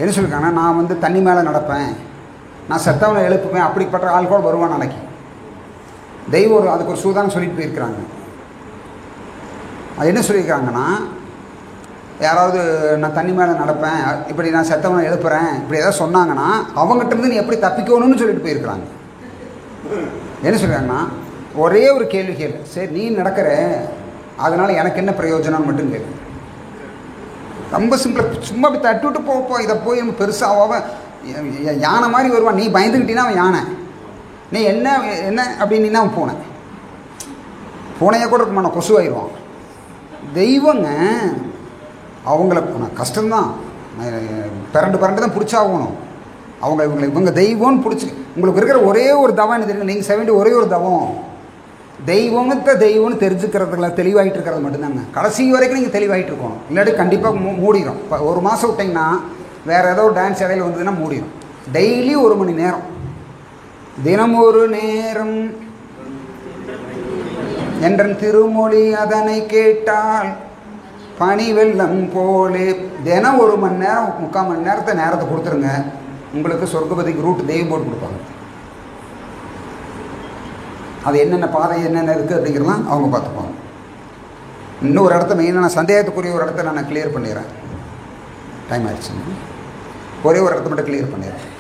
என்ன சொல்லியிருக்காங்கன்னா, நான் தண்ணி மேலே நடப்பேன், நான் செத்தவனை எழுப்புவேன், அப்படிப்பட்ட ஆள் கூட வருவான் நாளைக்கு. தெய்வம் அதுக்கு ஒரு சூதானம் சொல்லிட்டு போயிருக்கிறாங்க. அது என்ன சொல்லியிருக்காங்கன்னா, யாராவது நான் தண்ணி மேலே நடப்பேன், இப்படி நான் செத்தவனை எழுப்புறேன், இப்படி ஏதாவது சொன்னாங்கன்னா அவங்ககிட்டருந்து நீ எப்படி தப்பிக்கணும்னு சொல்லிட்டு போயிருக்கிறாங்க. என்ன சொல்கிறாங்கன்னா, ஒரே ஒரு கேள்வி கேளு, சரி நீ நடக்கிற அதனால் எனக்கு என்ன பிரயோஜனம்னு மட்டும் கேளு. ரொம்ப சிம்பிளாக சும்மா அப்படி தட்டி விட்டு போப்போ, இதை போய் நம்ம பெருசாக யானை மாதிரி வருவான், நீ பயந்துக்கிட்டீங்கன்னா அவன் யானை, நீ என்ன என்ன அப்படின்னா அவன் பூனையை கூட இருக்க மாட்டான், கொசுவாயிடுவான். தெய்வங்க அவங்கள கஷ்டம்தான், பிறண்டு தான் பிடிச்சாகணும். இவங்க தெய்வம்னு பிடிச்சி உங்களுக்கு இருக்கிற ஒரே ஒரு தவம் என்ன தெரியுங்க, நீங்கள் 70 ஒரே ஒரு தவம் தெய்வம்னு தெரிஞ்சுக்கிறதுல தெளிவாகிட்டு இருக்கிறது மட்டும்தாங்க. கடைசி வரைக்கும் நீங்கள் தெளிவாகிட்டு இருக்கணும், இல்லாட்டி கண்டிப்பாக மூடிடும். இப்போ 1 மாதம் விட்டிங்கன்னா வேறு ஏதோ டான்ஸ் இடையில வந்ததுன்னா மூடிடும். டெய்லி 1 மணி நேரம், தினம் ஒரு நேரம் என்றன் திருமொழி அதனை கேட்டால் பனி வெள்ளம் போலே, தினம் 1 மணி நேரம் 3/4 மணி நேரத்தை கொடுத்துருங்க, உங்களுக்கு சொர்க்கபதிக்கு ரூட் தெய்வம் போட்டு கொடுப்பாங்க. அது என்னென்ன பாதை என்னென்ன இருக்குது அப்படிங்கிறலாம் அவங்க பார்த்துப்பாங்க. இன்னொரு இடத்த மெயினாக சந்தேகத்துக்குரிய ஒரு இடத்த நான் கிளியர் பண்ணிடுறேன், டைம் ஆயிடுச்சுங்க. ஒரே ஒரு இடத்த மட்டும் கிளியர் பண்ணிடுறேன்.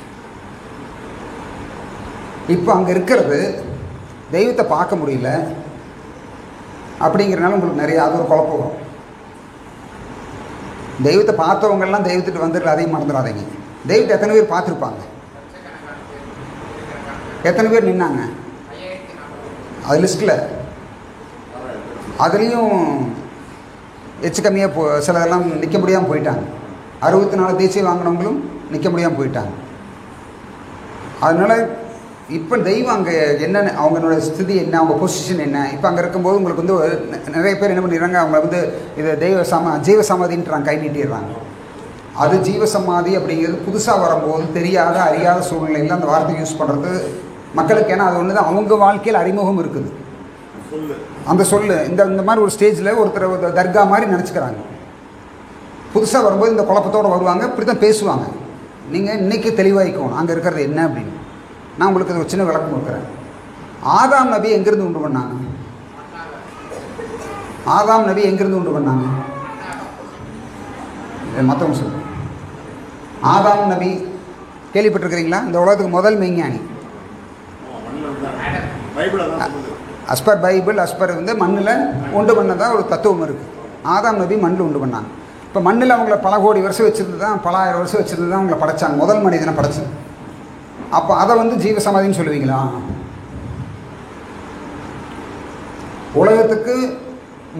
இப்போ அங்கே இருக்கிறது தெய்வத்தை பார்க்க முடியல அப்படிங்கிறனால உங்களுக்கு நிறைய அது ஒரு குழப்பம் வரும். தெய்வத்தை பார்த்தவங்கெல்லாம் தெய்வத்துட்டு வந்துட்டு அதையும் மறந்துடாதீங்க. தெய்வத்தை எத்தனை பேர் பார்த்துருப்பாங்க, எத்தனை பேர் நின்னாங்க அது லிஸ்ட்டில்? அதுலேயும் எச்சு கம்மியாக சிலதெல்லாம் நிற்க முடியாமல் போயிட்டாங்க. 64 தேசியம் வாங்கினவங்களும் நிற்க முடியாமல் போயிட்டாங்க. அதனால் இப்போ தெய்வம் அங்கே என்னென்ன அவங்களோட ஸ்திதி என்ன, அவங்க பொசிஷன் என்ன, இப்போ அங்கே இருக்கும்போது உங்களுக்கு நிறைய பேர் என்ன பண்ணிடுறாங்க, அவங்க இதை ஜீவ சமாதின்றாங்க, கை நீட்டிடுறாங்க. அது ஜீவசமாதி அப்படிங்கிறது புதுசாக வரும்போது தெரியாத அறியாத சூழ்நிலையில் அந்த வார்த்தை யூஸ் பண்ணுறது மக்களுக்கு, ஏன்னா அது ஒன்று தான் அவங்க வாழ்க்கையில் அறிமுகம் இருக்குது. அந்த இந்த மாதிரி ஒரு ஸ்டேஜில் ஒருத்தர் தர்கா மாதிரி நினச்சிக்கிறாங்க. புதுசாக வரும்போது இந்த குழப்பத்தோடு வருவாங்க, இப்படி தான் பேசுவாங்க. நீங்கள் இன்றைக்கி தெளிவாகிக்கணும் அங்கே இருக்கிறது என்ன அப்படின்னு. நான் உங்களுக்கு ஒரு சின்ன விளக்கம் கொடுக்குறேன். ஆதாம் நபி எங்கேருந்து உண்டு பண்ணாங்க? ஆதாம் நபி எங்கேருந்து உண்டு பண்ணாங்க? மற்றவங்க சொல்லுங்கள். ஆதாம் நபி கேள்விப்பட்டிருக்கிறீங்களா? இந்த உலகத்துக்கு முதல் மெய்ஞானி. அஸ்பர் பைபிள், அஸ்பர் மண்ணில் உண்டு பண்ணதான் ஒரு தத்துவம் இருக்குது. ஆதாம் நபி மண்ணில் உண்டு பண்ணாங்க. இப்போ மண்ணில் அவங்கள பல கோடி வருஷம் வச்சுருந்து தான், பல ஆயிரம் வருஷம் வச்சுருந்து தான் அவங்கள படைச்சாங்க, முதல் மனிதனை படைச்சது. அப்போ அதை ஜீவசமாதின்னு சொல்லுவீங்களா? உலகத்துக்கு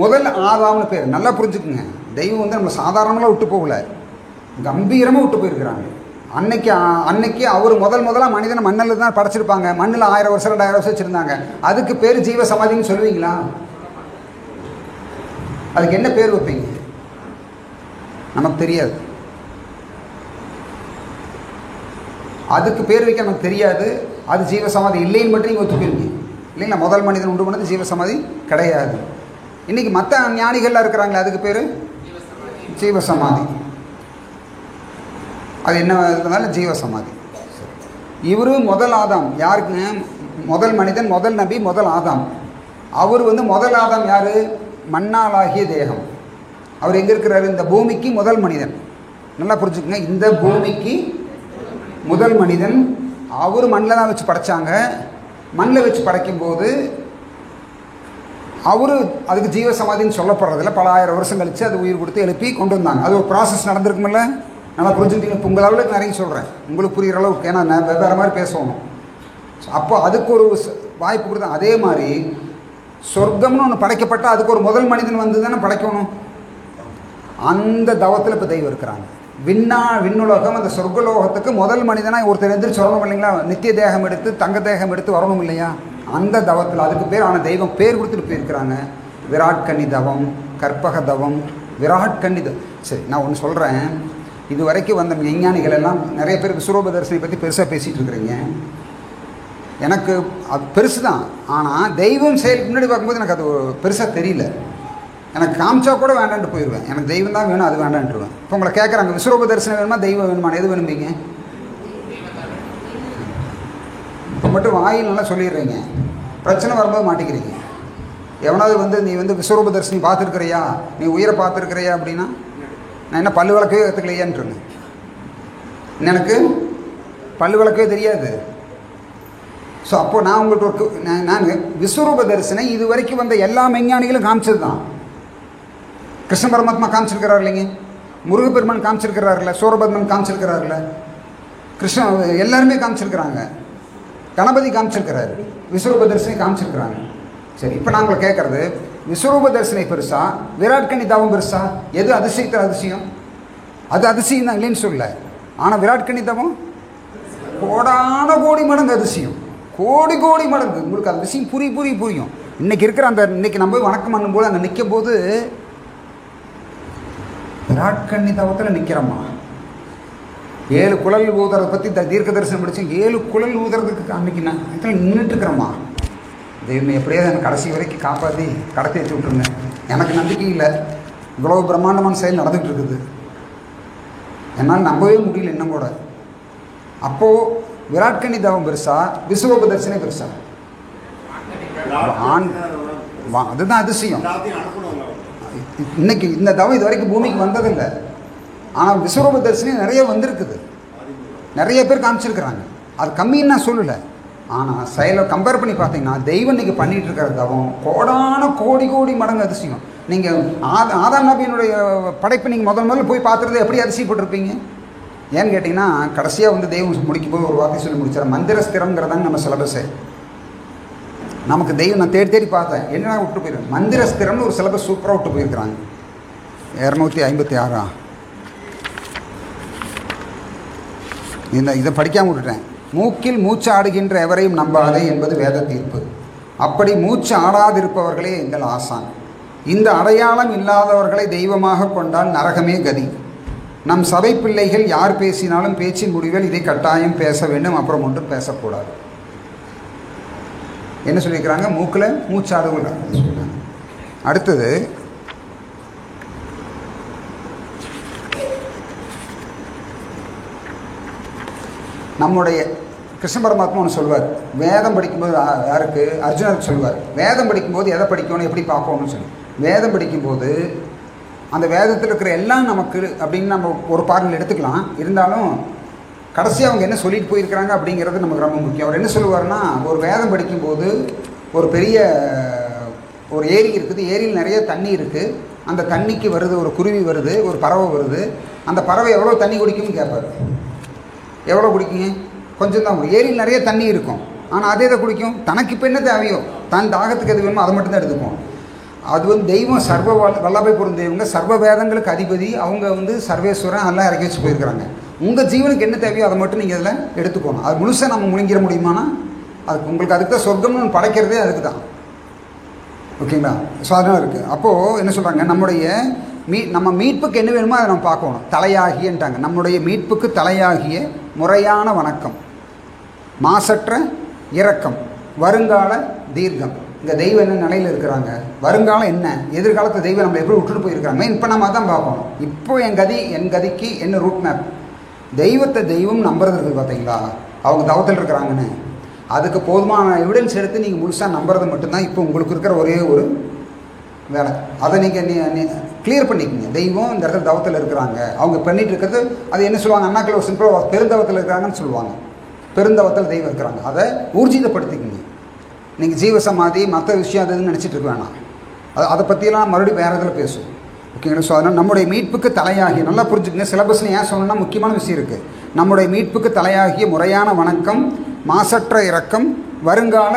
முதல் ஆதாம்னு பேர். நல்லா புரிஞ்சுக்குங்க, தெய்வம் நம்ம சாதாரணமாக விட்டு போகல, கம்பீரமாக விட்டு போயிருக்கிறாங்க. அன்னைக்கு அவர் முதலாக மனிதனை மண்ணில் தான் படைச்சிருப்பாங்க. மண்ணில் 1000 வருஷம் 2000 வருஷம் வச்சுருந்தாங்க. அதுக்கு பேர் ஜீவசமாதின்னு சொல்லுவீங்களா? அதுக்கு என்ன பேர் வைப்பீங்க? நமக்கு தெரியாது. அதுக்கு பேர் வைக்க நமக்கு தெரியாது. அது ஜீவசமாதி இல்லைன்னு மட்டும் நீங்கள் ஒத்துப்பீங்க இல்லைங்களா? முதல் மனிதன் உண்டு பண்ணது ஜீவசமாதி கிடையாது. இன்றைக்கி மற்ற ஞானிகள்லாம் இருக்கிறாங்களே, அதுக்கு பேர் ஜீவசமாதி. அது என்ன இருந்தாலும் ஜீவசமாதி. இவர் முதல் ஆதாம். யாருக்குங்க? முதல் மனிதன், முதல் நபி, முதல் ஆதாம். அவர் முதல் ஆதாம் யார்? மண்ணாலாகிய தேகம். அவர் எங்கே இருக்கிறாரு? இந்த பூமிக்கு முதல் மனிதன். நல்லா புரிஞ்சுக்கங்க, இந்த பூமிக்கு முதல் மனிதன். அவர் மண்ணில் தான் வச்சு படைத்தாங்க. மண்ணில் வச்சு படைக்கும்போது அவர் அதுக்கு ஜீவ சமாதின்னு சொல்லப்படுறதில்ல. பல ஆயிரம் வருஷம் கழித்து அது உயிர் கொடுத்து எழுப்பி கொண்டு வந்தாங்க. அது ஒரு ப்ராசஸ் நடந்திருக்குமில்ல. நல்லா புரிஞ்சுக்கிட்டீங்க. இப்போ உங்கள் அளவுக்கு நிறைய சொல்கிறேன், உங்களுக்கு புரிகிற அளவுக்கு. ஏன்னா நான் வெவ்வேறு மாதிரி பேசணும். அப்போ அதுக்கு ஒரு வாய்ப்பு கொடுத்தேன். அதே மாதிரி சொர்க்கம்னு ஒன்று படைக்கப்பட்டால் அதுக்கு ஒரு முதல் மனிதன் வந்து தானே படைக்கணும். அந்த தவத்தில் இப்போ தெய்வம் இருக்கிறாங்க. விண்ணுலகம், அந்த சொர்க்கலோகத்துக்கு முதல் மனிதனாக ஒருத்தர் எந்திரிச்சு வரணும் இல்லைங்களா? நித்திய தேகம் எடுத்து தங்க தேகம் எடுத்து வரணும் இல்லையா? அந்த தவத்தில் அதுக்கு பேர் ஆன தெய்வம் பேர் கொடுத்துட்டு போயிருக்கிறாங்க. விராட்கண்ணி தவம், கற்பக தவம், விராட்கண்ணி தவம். சரி, நான் ஒன்று சொல்கிறேன். இது வரைக்கும் வந்த விஞ்ஞானிகள் எல்லாம் நிறைய பேர் விஸ்வரூப தரிசனை பற்றி பெருசாக பேசிகிட்டு இருக்கிறீங்க. எனக்கு அது பெருசு தான். ஆனால் தெய்வம் செயலுக்கு முன்னாடி பார்க்கும்போது எனக்கு அது பெருசாக தெரியல. எனக்கு காமிச்சா கூட வேண்டான்ட்டு போயிடுவேன். எனக்கு தெய்வம் தான் வேணும், அது வேண்டான்ட்டுருவேன். இப்போ உங்களை கேட்குறாங்க, விஸ்வரூப தரிசனம் வேணுமா தெய்வம் வேணுமா? எது வேணும்பீங்க? இப்போ மட்டும் வாயில் நல்லா சொல்லிடுறீங்க, பிரச்சனை வரும்போது மாட்டிக்கிறீங்க. எவனாவது வந்து நீ வந்து விஸ்வரூப தரிசனி பார்த்துருக்கிறியா, நீ உயிரை பார்த்துருக்கிறியா அப்படின்னா நான் என்ன பல்லு விளக்கவே கற்றுக்கலையான்ட்டுருங்க. எனக்கு பல்லு விளக்கவே தெரியாது. ஸோ அப்போது நான் உங்கள்கிட்ட ஒரு நான் விஸ்வரூப தரிசனை இது வரைக்கும் வந்த எல்லா விஞ்ஞானிகளும் காமிச்சது தான். கிருஷ்ண பரமாத்மா காமிச்சிருக்கிறார் இல்லைங்க, முருகப்பெருமான் காமிச்சிருக்கிறாருல, சூரபத்மன் காமிச்சிருக்கிறாருல, கிருஷ்ண எல்லாருமே காமிச்சிருக்கிறாங்க. கணபதி காமிச்சிருக்கிறாரு, விஸ்வரூப தரிசனை காமிச்சிருக்கிறாங்க. சரி, இப்போ நாங்கள் கேட்குறது, விஸ்வரூப தரிசனை பெருசா, விராட்கண்ணி தவம் பெருசா? எது அதிசயத்தில் அதிசயம்? அது அதிசயம் தான், இல்லைன்னு சொல்ல. ஆனால் விராட்கண்ணி தவம் கோடான கோடி மடங்கு அதிசயம், கோடி கோடி மடங்கு. உங்களுக்கு அந்த விஷயம் புரியும். இன்றைக்கி இருக்கிற அந்த இன்றைக்கி நம்ம போய் வணக்கம் பண்ணும்போது அங்கே நிற்கும் போது விராட்கண்ணி தவத்தில் நிற்கிறோமா? 7 குழல் ஊதுறதை பற்றி தீர்க்க தரிசனம் படித்தேன். 7 குழல் ஊதுறதுக்கு அன்றைக்கி நான் இதில் நின்றுட்டுருக்கிறோமா? தெய்வம் எப்படியாவது எனக்கு கடைசி வரைக்கும் காப்பாற்றி கடத்தி வச்சு விட்ருங்க. எனக்கு நம்பிக்கை இல்லை. இவ்வளோ பிரம்மாண்டமான செயல் நடந்துகிட்டு இருக்குது, என்னால் நம்பவே முடியல இன்னும் கூட. அப்போது விராட்கண்ணி தவம் பெருசா, விஸ்வரூப தரிசனை பெருசா? அதுதான் அதிசயம். இன்னைக்கு இந்த தவம் இது வரைக்கும் பூமிக்கு வந்ததில்லை. ஆனால் விஸ்வரூப தரிசனி நிறைய வந்திருக்குது, நிறைய பேர் காமிச்சிருக்கிறாங்க. அது கம்மின்னு நான் சொல்லலை. ஆனால் செயலை கம்பேர் பண்ணி பார்த்தீங்கன்னா தெய்வம் இன்றைக்கி பண்ணிகிட்டு இருக்கிற தவம் கோடான கோடி கோடி மடங்கு அதிசயம். நீங்கள் ஆதாம் நபியினுடைய படைப்பை நீங்கள் முதல்ல போய் பார்த்துறது எப்படி அதிசயப்பட்டிருப்பீங்க? ஏன்னு கேட்டிங்கன்னா கடைசியாக வந்து தெய்வம் முடிக்கும் போது ஒரு வார்த்தை சொல்லி முடிச்சார், மந்திரஸ்திரம்ங்கிறதாங்க நம்ம சிலபஸு. நமக்கு தெய்வம் நான் தேடி பார்த்தேன், என்னென்ன விட்டு போயிருக்கேன். மந்திரஸ்திரம்னு ஒரு சிலபஸ் சூப்பராக விட்டு போயிருக்கிறாங்க. 256 இதை படிக்காமல் விட்டுட்டேன். மூக்கில் மூச்சு ஆடுகின்ற எவரையும் நம்பாதே என்பது வேத தீர்ப்பு. அப்படி மூச்சு ஆடாதிருப்பவர்களே எங்கள் ஆசான். இந்த அடையாளம் இல்லாதவர்களை தெய்வமாக கொண்டால் நரகமே கதி. நம் சபை பிள்ளைகள் யார் பேசினாலும் பேச்சின் முடிவில் இதை கட்டாயம் பேச வேண்டும், அப்புறம் ஒன்றும் பேசக்கூடாது. என்ன சொல்லியிருக்கிறாங்க? மூக்கில் மூச்சாடுகிறாங்க சொல்கிறாங்க. அடுத்தது நம்முடைய கிருஷ்ண பரமாத்மா ஒன்று சொல்வார். வேதம் படிக்கும்போது யாருக்கு? அர்ஜுனருக்கு சொல்வார். வேதம் படிக்கும்போது எதை படிக்கணும், எப்படி பார்க்கணும்னு சொல்லி. வேதம் படிக்கும்போது அந்த வேதத்தில் இருக்கிற எல்லாம் நமக்கு அப்படின்னு நம்ம ஒரு பார்வையில் எடுத்துக்கலாம். இருந்தாலும் கடைசியாக அவங்க என்ன சொல்லிட்டு போயிருக்கிறாங்க அப்படிங்கிறது நமக்கு ரொம்ப முக்கியம். அவர் என்ன சொல்லுவார்னா, ஒரு வேதம் படிக்கும்போது ஒரு பெரிய ஒரு ஏரி இருக்குது, ஏரியில் நிறைய தண்ணி இருக்குது. அந்த தண்ணிக்கு வருது ஒரு குருவி வருது, ஒரு பறவை வருது. அந்த பறவை எவ்வளோ தண்ணி குடிக்கும்னு கேட்பார். எவ்வளோ குடிக்குங்க? கொஞ்சம் தான். ஏரியில் நிறைய தண்ணி இருக்கும், ஆனால் அதே இதை குடிக்கும். தனக்கு இப்போ என்ன தேவையோ, தன் தாகத்துக்கு எது வேணுமோ அதை மட்டும்தான் எடுத்துப்போம். அது வந்து தெய்வம் சர்வ வல்லபை பொருள் தெய்வங்க, சர்வ வேதங்களுக்கு அதிபதி. அவங்க வந்து சர்வேஸ்வரன் எல்லாம் இறக்கி வச்சு போயிருக்கிறாங்க. உங்கள் ஜீவனுக்கு என்ன தேவையோ அதை மட்டும் நீங்கள் அதில் எடுத்துக்கணும். அது முழுசாக நம்ம முழுங்கிற முடியுமானா அதுக்கு உங்களுக்கு அதுக்கு தான் சொர்க்கம்னு படைக்கிறதே அதுக்கு தான். ஓகேங்களா? ஸோ அதனால் இருக்குது. அப்போது என்ன சொல்கிறாங்க, நம்முடைய நம்ம மீட்புக்கு என்ன வேணுமோ அதை நம்ம பார்க்கணும். தலையாகியன்ட்டாங்க. நம்முடைய மீட்புக்கு தலையாகிய முறையான வணக்கம், மாசற்ற இரக்கம், வருங்கால தீர்க்கம். இங்கே தெய்வம் என்ன நிலையில் இருக்கிறாங்க, வருங்காலம் என்ன, எதிர்காலத்தை தெய்வம் நம்ம எப்படி விட்டுட்டு போயிருக்கிறாங்க. இப்போ நம்ம அதான் பார்க்கணும். இப்போ என் கதிக்கு என்ன ரூட் மேப். தெய்வத்தை தெய்வம் நம்புறது இருக்குது பார்த்தீங்களா, அவங்க தவத்தில் இருக்கிறாங்கன்னு. அதுக்கு போதுமான எவிடன்ஸ் எடுத்து நீங்கள் முழுசாக நம்புறது மட்டும்தான் இப்போ உங்களுக்கு இருக்கிற ஒரே ஒரு வேலை. அதை நீங்கள் கிளியர் பண்ணிக்கோங்க. தெய்வம் இந்த இடத்துல தவத்தில் இருக்கிறாங்க, அவங்க பண்ணிட்டு இருக்கிறது அது என்ன சொல்லுவாங்க, அண்ணாக்கள் ஒரு சிம்பிளாக பெருந்தவத்தில் இருக்கிறாங்கன்னு சொல்லுவாங்க. பெருந்தவத்தில் தெய்வம் இருக்கிறாங்க, அதை ஊர்ஜிதப்படுத்திக்கங்க. நீங்கள் ஜீவசமாதி மற்ற விஷயம் அதுன்னு நினச்சிட்டு இருக்க வேணாம். அதை பற்றியெல்லாம் மறுபடியும் வேறு இதில் பேசுவோம். ஓகேங்களா? ஸோ அதனால் நம்முடைய மீட்புக்கு தலையாகி நல்லா புரிஞ்சுக்கங்க. சிலபஸ்னு ஏன் சொல்லணும்னா முக்கியமான விஷயம் இருக்குது. நம்முடைய மீட்புக்கு தலையாகிய முறையான வணக்கம், மாசற்ற இரக்கம், வருங்கால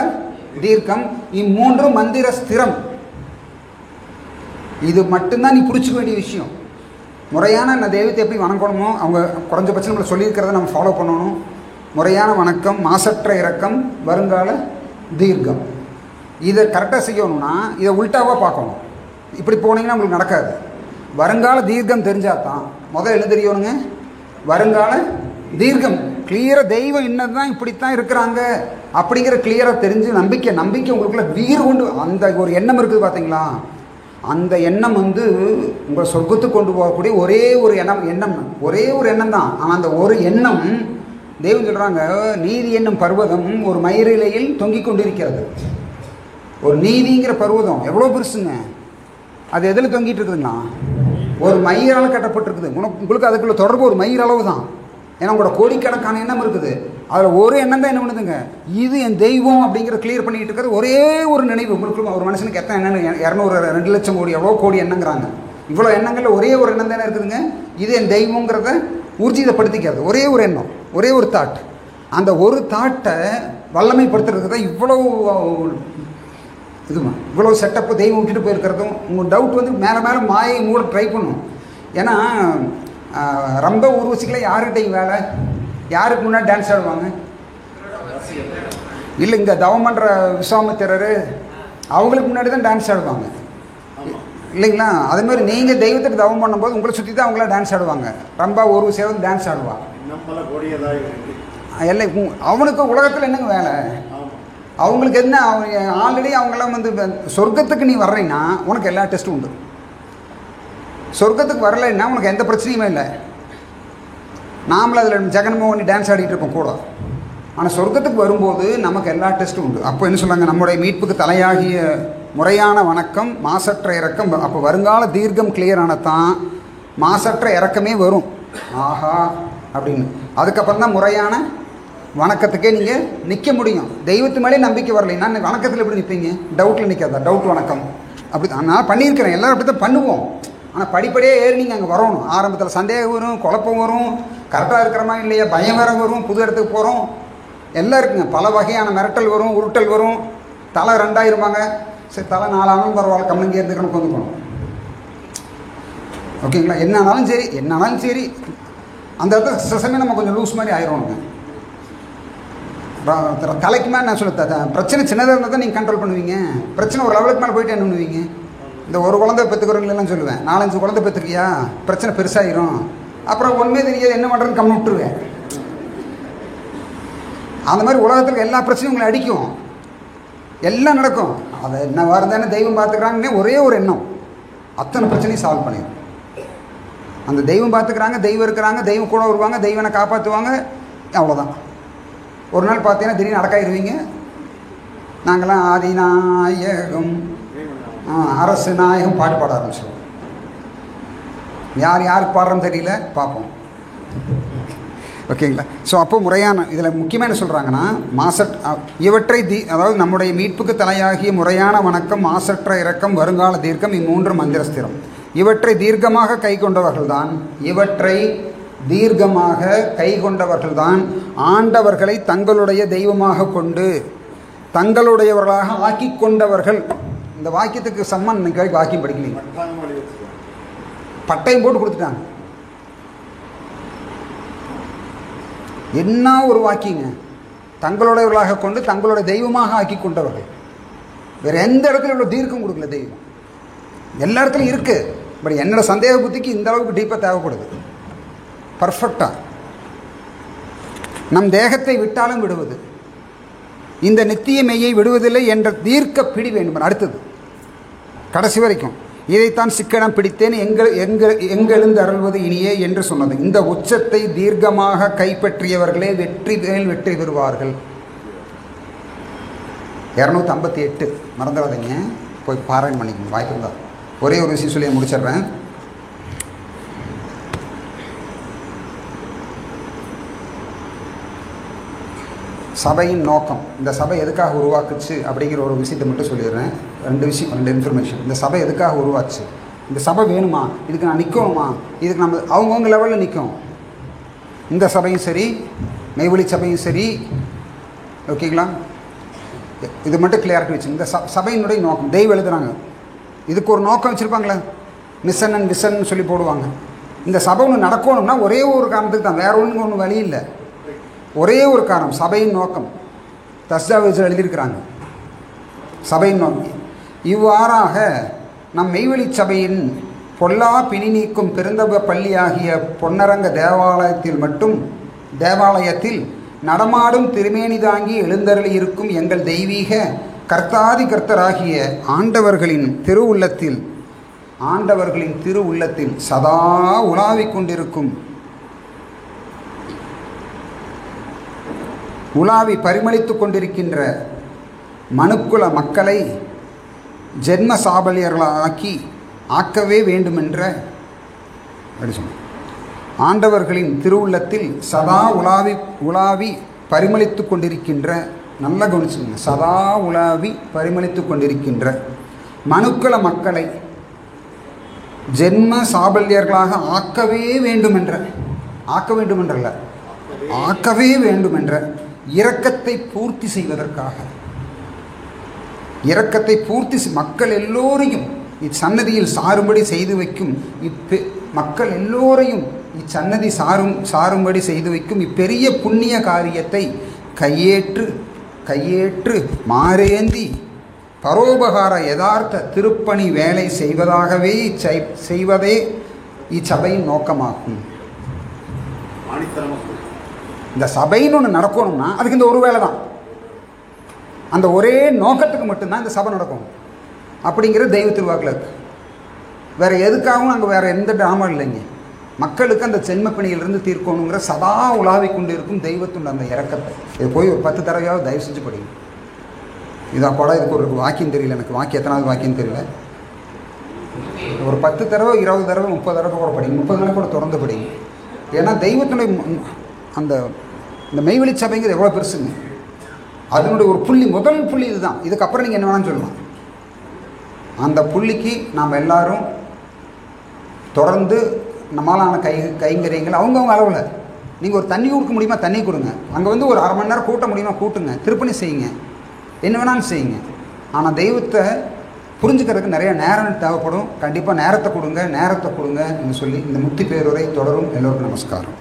தீர்க்கம், இம்மூன்றும் மந்திர ஸ்திரம். இது மட்டும்தான் நீ பிடிச்சிக்க வேண்டிய விஷயம். முறையான தெய்வத்தை எப்படி வணங்கணுமோ அவங்க குறைஞ்சபட்சம் நம்மளை சொல்லியிருக்கிறத நம்ம ஃபாலோ பண்ணணும். முறையான வணக்கம், மாசற்ற இரக்கம், வருங்கால தீர்க்கம். இதை கரெக்டாக செய்யணும்னா இதை உல்ட்டாவாக பார்க்கணும். இப்படி போனீங்கன்னா உங்களுக்கு நடக்காது. வருங்கால தீர்க்கம் தெரிஞ்சால் தான் முதல்ல என்ன தெரியணுங்க, வருங்கால தீர்க்கம் கிளியராக தெய்வம் இன்னது தான் இப்படித்தான் இருக்கிறாங்க அப்படிங்கிற கிளியராக தெரிஞ்சு நம்பிக்கை உங்களுக்குள்ள வீறு கொண்டு அந்த ஒரு எண்ணம் இருக்குது பார்த்தீங்களா, அந்த எண்ணம் உங்களை சொர்க்கத்துக்கு கொண்டு போகக்கூடிய ஒரே ஒரு எண்ணம் தான். ஆனால் அந்த ஒரு எண்ணம் தெய்வம் சொல்கிறாங்க, நீதி என்னும் பர்வதம் ஒரு மயிரிலையில் தொங்கிக் கொண்டிருக்கிறது. ஒரு நீதிங்கிற பர்வதம் எவ்வளோ பெருசுங்க, அது எதில் தொங்கிட்டு இருக்குதுங்களா, ஒரு மயிரால் கட்டப்பட்டிருக்குது. உங்களுக்கு அதுக்குள்ள தொடர்பு ஒரு மயிர் அளவு தான். ஏன்னா உங்களோட கோடிக்கணக்கான எண்ணம் இருக்குது, அதில் ஒரு எண்ணம் தான் என்ன பண்ணுதுங்க, இது என் தெய்வம் அப்படிங்கிறத கிளியர் பண்ணிகிட்டு இருக்கிறது ஒரே ஒரு நினைவு. உங்களுக்கு ஒரு மனுஷனுக்கு எத்தனை எண்ணம், 200 2 லட்சம் கோடி எவ்வளோ கோடி எண்ணங்கிறாங்க. இவ்வளோ எண்ணங்களில் ஒரே ஒரு எண்ணம் தானே இருக்குதுங்க, இது என் தெய்வங்கிறத ஊர்ஜிதப்படுத்திக்கிறது. ஒரே ஒரு எண்ணம், ஒரே ஒரு தாட். அந்த ஒரு தாட்டை வல்லமைப்படுத்துறதுக்கு தான் இவ்வளோ செட்டப்பு தெய்வம் விட்டுட்டு போயிருக்கிறதும். உங்கள் டவுட் மேலே மேலே மாயை மூட ட்ரை பண்ணும். ஏன்னா ரொம்ப ஊர்வசிக்கல யாருக்கிட்டையும் வேலை, யாருக்கு முன்னாடி டான்ஸ் ஆடுவாங்க இல்லை, இங்கே தவம் பண்ணுற விஸ்வாமித்திரர் அவங்களுக்கு முன்னாடி தான் டான்ஸ் ஆடுவாங்க இல்லைங்களா. அதேமாதிரி நீங்கள் தெய்வத்துக்கு தவம் பண்ணும்போது உங்களை சுற்றி தான் அவங்களாம் டான்ஸ் ஆடுவாங்க. ரொம்ப ஊர்வசியாக டான்ஸ் ஆடுவாங்க. எல்லாம் அவனுக்கு உலகத்தில் என்னங்க வேலை, அவங்களுக்கு என்ன, ஆல்ரெடி அவங்களாம் சொர்க்கத்துக்கு நீ வர்றீங்கன்னா உனக்கு எல்லா டெஸ்ட்டும் உண்டு. சொர்க்கத்துக்கு வரலைன்னா உனக்கு எந்த பிரச்சனையுமே இல்லை. நாமளும் அதில் ஜெகன்மோகனி டான்ஸ் ஆடிட்டு இருப்போம் கூட. ஆனால் சொர்க்கத்துக்கு வரும்போது நமக்கு எல்லா டெஸ்ட்டும் உண்டு. அப்போ என்ன சொல்கிறாங்க, நம்முடைய மீட்புக்கு தலையாகிய முறையான வணக்கம், மாசற்ற இரக்கம். அப்போ வருங்கால தீர்க்கம் கிளியரானதான் மாசற்ற இரக்கமே வரும். ஆஹா அப்படின்னு அதுக்கப்புறம் தான் முறையான வணக்கத்துக்கே நீங்கள் நிற்க முடியும். தெய்வத்து மேலே நம்பிக்கை வரலைன்னா வணக்கத்தில் எப்படி நிற்பீங்க, டவுட்டில் நிற்காதா, டவுட் வணக்கம் அப்படி தான் நான் பண்ணியிருக்கிறேன். எல்லோரும் அப்படி தான் பண்ணுவோம். ஆனால் படிப்படியாக ஏறி நீங்கள் அங்கே வரணும். ஆரம்பத்தில் சந்தேகம் வரும், குழப்பம் வரும், கரெக்டாக இருக்கிறமா இல்லையா, பயம் வேற வரும், புது இடத்துக்கு போகிறோம், எல்லாம் இருக்குங்க. பல வகையான மிரட்டல் வரும், உருட்டல் வரும். தலை 2000 சரி, தலை 4 ஆனாலும் பரவாயில்ல, கம்மிங்க இருந்துக்கணும், கொண்டுக்கணும். ஓகேங்களா. என்னாலும் சரி அந்த இடத்துல சிசமே நம்ம கொஞ்சம் லூஸ் மாதிரி ஆயிடுவோங்க. தலைக்கு மேலே நான் சொல்ல பிரச்சனை சின்னதாக இருந்தால் தான் நீங்கள் கண்ட்ரோல் பண்ணுவீங்க. பிரச்சனை ஒரு லெவலுக்கு மேலே போய்ட்டு என்ன பண்ணுவீங்க, இந்த ஒரு குழந்தை பெற்றுக்கிறவங்களெல்லாம் சொல்லுவேன், 4-5 குழந்தை பெற்றுக்கியா பிரச்சனை பெருசாகிடும். அப்புறம் ஒன்றுமே தெரியாது, என்ன பண்ணுறதுன்னு கம்மி விட்டுருவேன். அந்த மாதிரி உலகத்தில் எல்லா பிரச்சனையும் உங்களை அடிக்கும், எல்லாம் நடக்கும். அதை என்ன வருதானே தெய்வம் பார்த்துக்கிறாங்கன்னே ஒரே ஒரு எண்ணம் அத்தனை பிரச்சனையும் சால்வ் பண்ணிடும். அந்த தெய்வம் பார்த்துக்கிறாங்க, தெய்வம் இருக்கிறாங்க, தெய்வம் கூட வருவாங்க, தெய்வனை காப்பாற்றுவாங்க, அவ்வளோதான். ஒரு நாள் பார்த்தீங்கன்னா திடீர்னு அடக்காயிருவீங்க. நாங்களாம் ஆதிநாயகம் அரசு நாயகம் பாட்டு பாட ஆரம்பிச்சிடுவோம். யாருக்கு பாடுறோன்னு தெரியல, பார்ப்போம். ஓகேங்களா. ஸோ அப்போ முறையான இதில் முக்கியமாக என்ன சொல்கிறாங்கன்னா, இவற்றை அதாவது நம்முடைய மீட்புக்கு தலையாகிய முறையான வணக்கம், மாசற்ற இரக்கம், வருங்கால தீர்க்கம், இம்மூன்று மந்திரஸ்திரம். இவற்றை தீர்க்கமாக கை கொண்டவர்கள்தான் ஆண்டவர்களை தங்களுடைய தெய்வமாக கொண்டு தங்களுடையவர்களாக ஆக்கி கொண்டவர்கள். இந்த வாக்கியத்துக்கு சம்மன் இன்னைக்கு வாக்கியம் படிக்கலீங்க, பட்டையும் போட்டு கொடுத்துட்டாங்க. என்ன ஒரு வாக்கியங்க, தங்களுடையவர்களாக கொண்டு தங்களுடைய தெய்வமாக ஆக்கி கொண்டவர்கள். வேறு எந்த இடத்துல இவ்வளோ தீர்க்கம் கொடுக்கல தெய்வம், எல்லா இடத்துலையும் இருக்குது. பட் என்னோட சந்தேக புத்திக்கு இந்த அளவுக்கு டீப்பாக தேவைப்படுது. பர்ஃபெக்டாக நம் தேகத்தை விட்டாலும் விடுவது, இந்த நித்திய மெய்யை விடுவதில்லை என்ற தீர்க்க பிடி வேண்டும். அடுத்தது கடைசி வரைக்கும் இதைத்தான் சிக்கனம் பிடித்தேன் எங்கெழுந்து அருள்வது இனியே என்று சொன்னது. இந்த உச்சத்தை தீர்க்கமாக கைப்பற்றியவர்களே வெற்றி பெறுவார்கள். 258 மறந்துடாதீங்க. போய் பாராயணம் பண்ணிக்கணும் வாய்ப்பு இருந்தால். ஒரே ஒரு விஷயம் சொல்லி முடிச்சிடுறேன். சபையின் நோக்கம், இந்த சபை எதுக்காக உருவாக்குச்சு அப்படிங்கிற ஒரு விஷயத்தை மட்டும் சொல்லிடுறேன். 2 இன்ஃபர்மேஷன். இந்த சபை எதுக்காக உருவாச்சு, இந்த சபை வேணுமா, இதுக்கு நான் நிற்கணுமா, இதுக்கு நம்ம அவங்கவுங்க லெவலில் நிற்கும். இந்த சபையும் சரி, மெய்வழி சபையும் சரி, ஓகேங்களா? இது மட்டும் கிளியாரிட்டி வச்சு, இந்த சபையினுடைய நோக்கம் தெய்வம் எழுதுறாங்க, இதுக்கு ஒரு நோக்கம் வச்சுருப்பாங்களே, மிஷன் அண்ட் விஷன் சொல்லி போடுவாங்க. இந்த சபை ஒன்று நடக்கணும்னா ஒரே ஒரு காரணத்துக்கு தான், வேற ஒன்றும் வழி இல்லை. ஒரே ஒரு காரணம், சபையின் நோக்கம். தஸ்தாவேஜில் எழுதியிருக்கிறாங்க சபையின் நோக்கம். இவ்வாறாக நம் மெய்வழி சபையின் பொல்லா பிணி நீக்கும் பெருந்தப பள்ளியாகிய பொன்னரங்க தேவாலயத்தில் நடமாடும் திருமேனி தாங்கி எழுந்தருளி இருக்கும் எங்கள் தெய்வீக கர்த்தாதி கர்த்தராகிய ஆண்டவர்களின் திருவுள்ளத்தில் சதா உலாவிக் கொண்டிருக்கும், உலாவி பரிமளித்து கொண்டிருக்கின்ற மனுக்குல மக்களை ஜென்ம சாபல்யர்களாக்கி ஆக்கவே வேண்டுமென்ற ஆண்டவர்களின் திருவுள்ளத்தில் சதா உலாவி பரிமளித்து கொண்டிருக்கின்ற, நல்ல கவனிச்சுங்க, சதா உலாவி பரிமளித்து கொண்டிருக்கின்ற மனுக்குல மக்களை ஜென்ம சாபல்யர்களாக ஆக்கவே வேண்டுமென்ற இரக்கத்தை பூர்த்தி செய்வதற்காக, மக்கள் எல்லோரையும் இச்சன்னதியில் சாரும்படி செய்து வைக்கும், மக்கள் எல்லோரையும் இச்சன்னதி சாரும்படி செய்து வைக்கும் இப்பெரிய புண்ணிய காரியத்தை கையேற்று மாறேந்தி பரோபகார யதார்த்த திருப்பணி வேலை செய்வதே இச்சபையின் நோக்கமாகும். இந்த சபைன்னு ஒன்று நடக்கணும்னா அதுக்கு இந்த ஒரு வேலை தான், அந்த ஒரே நோக்கத்துக்கு மட்டும்தான் இந்த சபை நடக்கும் அப்படிங்கிற தெய்வ திருவாக்கில் இருக்கு. வேறு எதுக்காகவும் அங்கே வேறு எந்த ட்ராமா இல்லைங்க. மக்களுக்கு அந்த சென்மப்பிணியிலிருந்து தீர்க்கணுங்கிற சதா உலாவிக் கொண்டு இருக்கும் தெய்வத்துடைய அந்த இறக்கத்தை இது போய் ஒரு 10 தடவையாவது தயவு செஞ்சு படிங்க. இதான் கூட இதுக்கு ஒரு வாக்கியம் தெரியல, எனக்கு வாக்கியம் எத்தனாவது வாக்கியம் தெரியல. ஒரு 10 தடவை 20 தடவை 30 தடவை கூட படிங்க, 30 நாள் கூட தொடர்ந்து படிங்க. ஏன்னா தெய்வத்தினுடைய அந்த இந்த மெய்வழி சபைங்கிறது எவ்வளோ பெருசுங்க. அதனுடைய ஒரு முதல் புள்ளி இதுதான். இதுக்கப்புறம் நீங்கள் என்ன வேணாலும் சொல்லலாம். அந்த புள்ளிக்கு நாம் எல்லாரும் தொடர்ந்து நம்மளான கைங்கரியங்கள் அவங்கவுங்க அளவில். நீங்கள் ஒரு தண்ணி கொடுக்க முடியுமா, தண்ணி கொடுங்க. அங்கே வந்து ஒரு 1/2 மணி நேரம் கூட்ட முடியுமா, கூட்டுங்க. திருப்பணி செய்யுங்க, என்ன வேணாலும் செய்யுங்க. ஆனால் தெய்வத்தை புரிஞ்சுக்கிறதுக்கு நிறைய நேரம் தேவைப்படும். கண்டிப்பாக நேரத்தை கொடுங்க சொல்லி இந்த முத்தி பேருரை தொடரும். எல்லோருக்கும் நமஸ்காரம்.